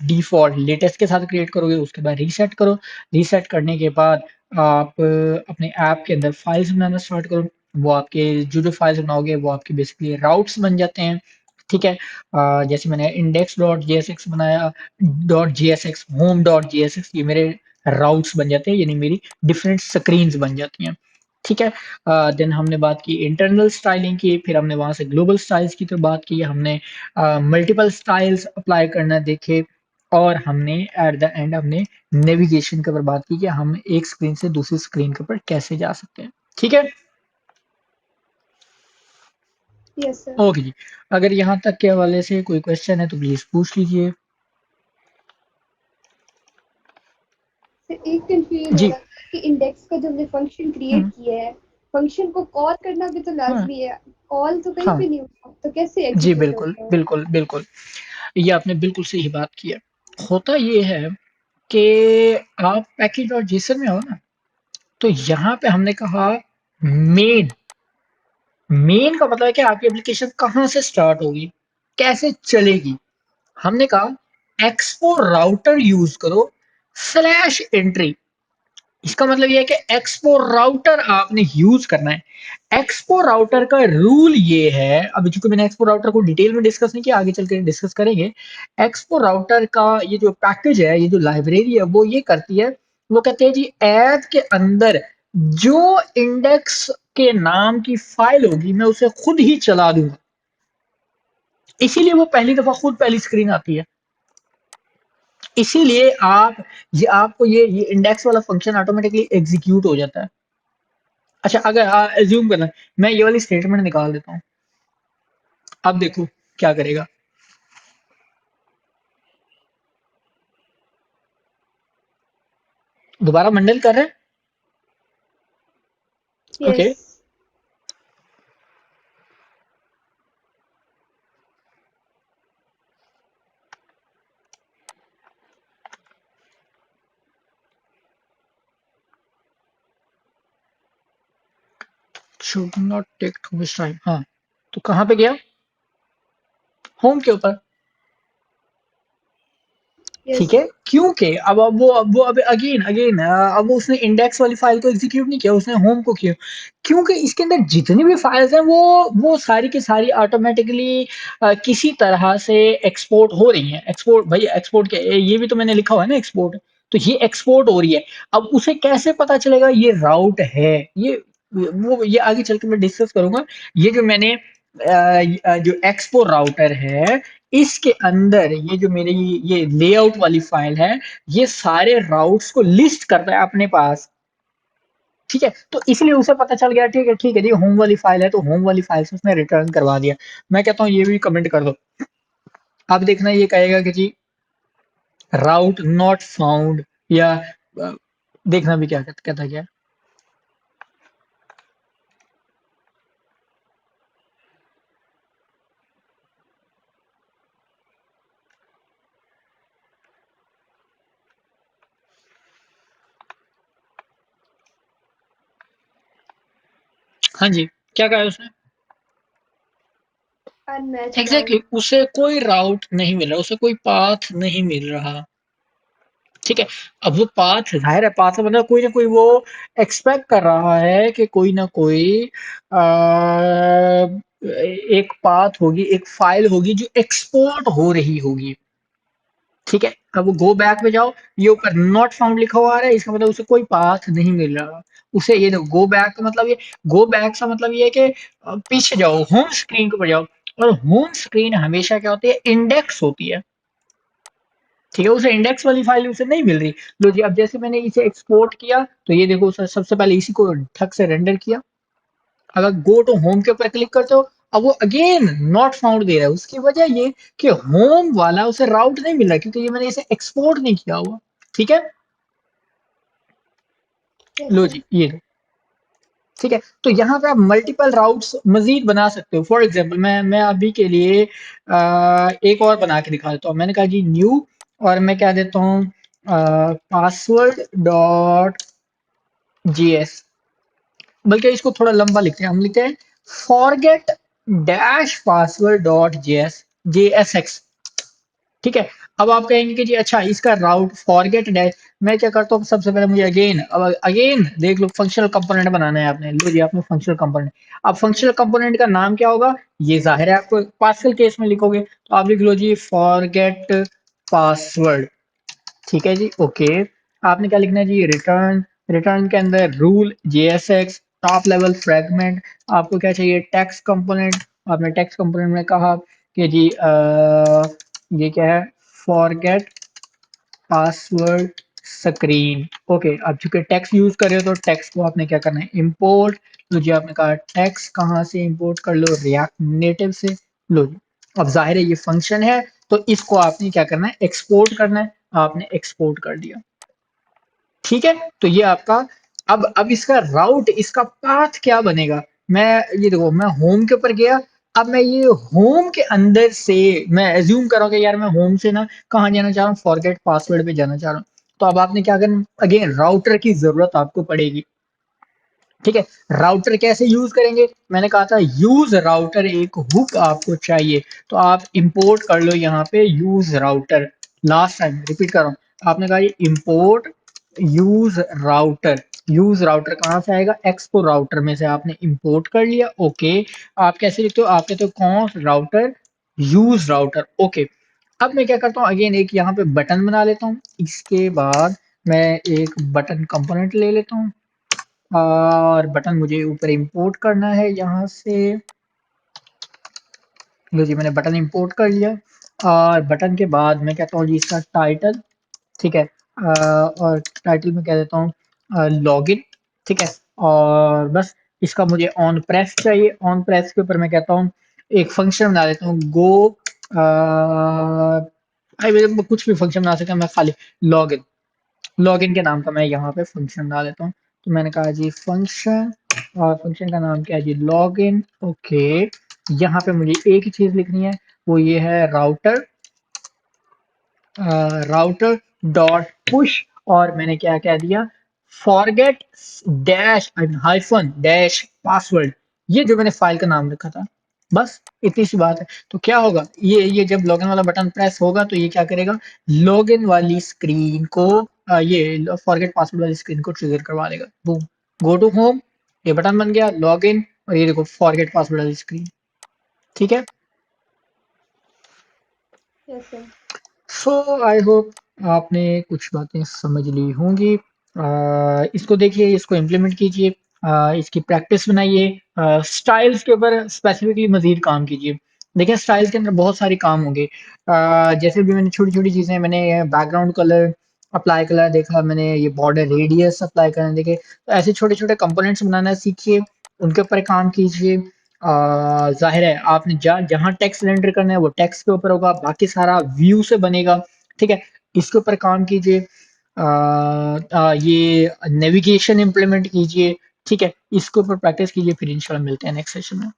डिफ़ॉल्ट लेटेस्ट के साथ क्रिएट करोगे, उसके बाद रीसेट करो, रीसेट करने के बाद आप अपने ऐप के अंदर फाइल्स बनाना स्टार्ट करो, वो आपके जो फाइल्स बनाओगे वो आपके बेसिकली राउट्स बन जाते हैं, ठीक है। जैसे मैंने index dot J S X बनाया, dot J S X, home dot J S X, ये मेरे राउट्स बन जाते हैं, यानी मेरी डिफरेंट स्क्रीन्स बन जाती हैं, ठीक है। देन हमने बात की इंटरनल स्टाइलिंग की, फिर हमने वहां से ग्लोबल स्टाइल्स की तो बात की, हमने मल्टीपल स्टाइल्स अप्लाई करना देखे, और हमने एट द एंड हमने नेविगेशन के ऊपर बात की कि हम एक स्क्रीन से दूसरी स्क्रीन के ऊपर कैसे जा सकते हैं, ठीक है। Yes sir. ओके जी, अगर यहाँ तक के हवाले से कोई क्वेश्चन है तो प्लीज पूछ लीजिए। सर एक कंफ्यूजन हो जी। रहा था कि इंडेक्स का जो हमने फंक्शन क्रिएट हम्म, किया है, फंक्शन को कॉल करना भी तो हाँ लाजमी है, कॉल तो कहीं हाँ पे नहीं होता, तो कैसे जी, एग्जीक्यूट बिल्कुल होता है? बिल्कुल बिल्कुल, ये आपने बिल्कुल सही बात की है। होता ये है कि आप पैकेज डॉट जेसन में हो ना, तो यहाँ पे हमने कहा मेन, मेन का मतलब है कि आपकी एप्लीकेशन कहाँ से स्टार्ट होगी, कैसे चलेगी। हमने कहा एक्सपो राउटर यूज करो स्लैश एंट्री, इसका मतलब ये है कि एक्सपो राउटर आपने यूज करना है। एक्सपो राउटर का रूल ये है, अभी चूंकि मैंने एक्सपो राउटर को डिटेल में डिस्कस नहीं किया, आगे चल के डिस्कस करेंगे। एक्सपो राउटर का ये जो पैकेज है, ये जो लाइब्रेरी है, वो ये करती है, वो कहते हैं जी ऐप के अंदर जो इंडेक्स के नाम की फाइल होगी मैं उसे खुद ही चला दूंगा, इसीलिए वो पहली दफा खुद पहली स्क्रीन आती है। इसीलिए ये आपको ये इंडेक्स वाला फंक्शन ऑटोमेटिकली एग्जीक्यूट हो जाता है। अच्छा, अगर एज्यूम करना, मैं ये वाली स्टेटमेंट निकाल देता हूँ, अब देखो क्या करेगा। दोबारा मंडल कर रहे हैं। Okay, yes. Should not take too much time. हाँ, तो कहाँ पे गया? होम के ऊपर। यस। ठीक है, क्योंकि अब वो अब अगेन अगेन अब वो उसने इंडेक्स वाली फाइल को एग्जीक्यूट नहीं किया, उसने होम को किया। क्योंकि इसके अंदर जितनी भी फाइल्स हैं वो सारी की सारी ऑटोमेटिकली किसी तरह से एक्सपोर्ट हो रही हैं। एक्सपोर्ट भाई, एक्सपोर्ट के ये भी तो मैंने लिखा हुआ है ना, एक्सपोर्ट। तो ये एक्सपोर्ट हो रही है। अब उसे कैसे पता चलेगा ये राउट है? ये आगे चल के मैं डिस्कस करूंगा। ये जो मैंने जो एक्सपो राउटर है, इसके अंदर ये जो मेरी ये लेआउट वाली फाइल है, ये सारे राउट्स को लिस्ट करता है अपने पास। ठीक है, तो इसलिए उसे पता चल गया, ठीक है जी, होम वाली फाइल है, तो होम वाली फाइल से उसने रिटर्न करवा दिया। मैं कहता हूँ ये भी कमेंट कर दो। अब देखना ये कहेगा कि जी राउट नॉट फाउंड, या अ, देखना भी क्या कहता क्या है। हाँ जी, क्या कहा है उसने? अनमैच्ड एग्जैक्टली राउट। exactly, उसे कोई राउट नहीं मिल रहा, उसे कोई पाथ नहीं मिल रहा। ठीक है, अब वो पाथ जाहिर है, पाथ मतलब कोई ना कोई वो एक्सपेक्ट कर रहा है कि कोई ना कोई एक पाथ होगी, एक फाइल होगी जो एक्सपोर्ट हो रही होगी। ठीक है, अब वो गो बैक पे जाओ, ये ऊपर नॉट फाउंड लिखा हुआ आ रहा है, इसका मतलब उसे कोई पाथ नहीं मिल रहा। उसे ये देखो, गो बैक का मतलब ये, गो बैक का मतलब ये है कि पीछे जाओ, होम स्क्रीन के ऊपर जाओ। और होम स्क्रीन हमेशा क्या होती है? इंडेक्स होती है। ठीक है, उसे इंडेक्स वाली फाइल उसे नहीं मिल रही। लो जी, अब जैसे मैंने इसे एक्सपोर्ट किया, तो ये देखो सबसे पहले इसी को ठग से रेंडर किया। अगर गो टू होम के ऊपर क्लिक करते हो, अब वो अगेन नॉट फाउंड दे रहा है। उसकी वजह ये कि होम वाला उसे राउट नहीं मिल रहा, क्योंकि ये मैंने इसे एक्सपोर्ट नहीं किया हुआ। ठीक है, यस लो सर। जी ये लो। ठीक है, तो यहाँ पे आप मल्टीपल राउट्स मजीद बना सकते हो। फॉर एग्जाम्पल मैं अभी के लिए एक और बना के दिखा देता हूँ। मैंने कहा जी न्यू, और मैं क्या देता हूँ, पासवर्ड डॉट जीएस। बल्कि इसको थोड़ा लंबा लिखते हैं, हम लिखते हैं forget dash password dot JSX. ठीक है, अब आप कहेंगे कि जी अच्छा, इसका राउट फॉरगेट डैश। मैं क्या करता हूँ, सबसे पहले मुझे अगेन, अब अगेन देख लो, फंक्शनल कंपोनेंट बनाना है आपने। लो जी, आपने फंक्शनल कंपोनेंट। अब फंक्शनल कंपोनेंट का नाम क्या होगा? ये जाहिर है आपको पार्शियल केस में लिखोगे, तो आप लिख लो जी फॉरगेट पासवर्ड। ठीक है जी, ओके। आपने क्या लिखना है जी? रिटर्न। रिटर्न के अंदर rule JSX top level fragment. आपको क्या चाहिए? Text component. आपने टेक्स्ट कंपोनेंट में कहा कि जी ये क्या है? Forget password screen. ओके, अब चूंकि टेक्स्ट यूज कर रहे हो, तो टेक्स्ट को आपने क्या करना है? इंपोर्ट। तो जी आपने कहा टेक्स्ट कहाँ से इंपोर्ट कर लो? रिएक्ट नेटिव से। लो जी, अब जाहिर है ये फंक्शन है, तो इसको आपने क्या करना है? एक्सपोर्ट करना है। आपने एक्सपोर्ट कर दिया। ठीक है, तो ये आपका, अब इसका राउट, इसका पाथ क्या बनेगा? मैं ये देखो, मैं होम के ऊपर गया। अब मैं ये होम के अंदर से, मैं एज्यूम कर रहा हूँ कि यार मैं होम से ना कहाँ जाना चाह रहा हूँ? फॉरगेट पासवर्ड पे जाना चाह रहा हूँ। तो अब आपने क्या करना? अगेन राउटर की जरूरत आपको पड़ेगी। ठीक है, राउटर कैसे यूज करेंगे? मैंने कहा था यूज राउटर, एक हुक आपको चाहिए। तो आप इंपोर्ट कर लो यहाँ पे use router. Last time repeat कर रहा हूँ, आपने कहा ये import use router. Use router कहाँ से आएगा? एक्सपो राउटर में से आपने इंपोर्ट कर लिया। ओके, आप कैसे लिखते हो? आप कहते हो कौन राउटर? Use router. ओके, अब मैं क्या करता हूँ, अगेन एक यहाँ पे बटन बना लेता हूँ। इसके बाद मैं एक बटन कंपोनेंट ले लेता हूँ, और बटन मुझे ऊपर इंपोर्ट करना है यहाँ से। लो जी मैंने बटन इंपोर्ट कर लिया और बटन के बाद मैं कहता हूँ जी इसका टाइटल, ठीक है, और टाइटल में कह देता हूँ लॉगिन, ठीक है, और बस इसका मुझे ऑन प्रेस चाहिए। ऑन प्रेस के ऊपर मैं कहता हूँ एक फंक्शन बना देता हूँ गो, आई कुछ भी फंक्शन बना सकता हूँ मैं, खाली लॉगिन, लॉगिन के नाम का मैं यहाँ पे फंक्शन डाल देता हूँ। तो मैंने कहा जी फंक्शन, और फंक्शन का नाम क्या है जी लॉगिन, ओके। यहाँ पे मुझे एक ही चीज लिखनी है, वो ये है राउटर, राउटर डॉट पुश, और मैंने क्या कह दिया forget dash hyphen dash password, ये जो मैंने फाइल का नाम रखा था, बस इतनी सी बात है। तो क्या होगा, ये जब लॉगिन वाला बटन प्रेस होगा तो ये क्या करेगा, लॉगिन वाली स्क्रीन को ये फॉरगेट पासवर्ड वाली स्क्रीन को ट्रिगर करवा देगा। बूम, गो टू होम, ये बटन बन गया लॉगिन, और ये देखो फॉरगेट पासवर्ड वाली स्क्रीन, ठीक है। Yes sir. So I hope आपने कुछ बातें समझ ली होंगी। इसको देखिए, इसको इम्प्लीमेंट कीजिए, इसकी प्रैक्टिस बनाइए, स्टाइल्स के ऊपर स्पेसिफिकली मजीद काम कीजिए। देखिए स्टाइल्स के अंदर बहुत सारे काम होंगे, जैसे भी मैंने छोटी छोटी चीज़ें, मैंने बैकग्राउंड कलर अप्लाई करना देखा, मैंने ये बॉर्डर रेडियस अप्लाई करना देखे, तो ऐसे छोटे छोटे कंपोनेंट्स बनाना सीखिए, उनके ऊपर काम कीजिए। जाहिर है आपने जहां टेक्स्ट रेंडर करना है वो टेक्स्ट के ऊपर होगा, बाकी सारा व्यू से बनेगा, ठीक है। इसके ऊपर काम कीजिए, ये नेविगेशन इंप्लीमेंट कीजिए, ठीक है। इसके ऊपर प्रैक्टिस कीजिए, फिर इंशाल्लाह मिलते हैं नेक्स्ट सेशन में।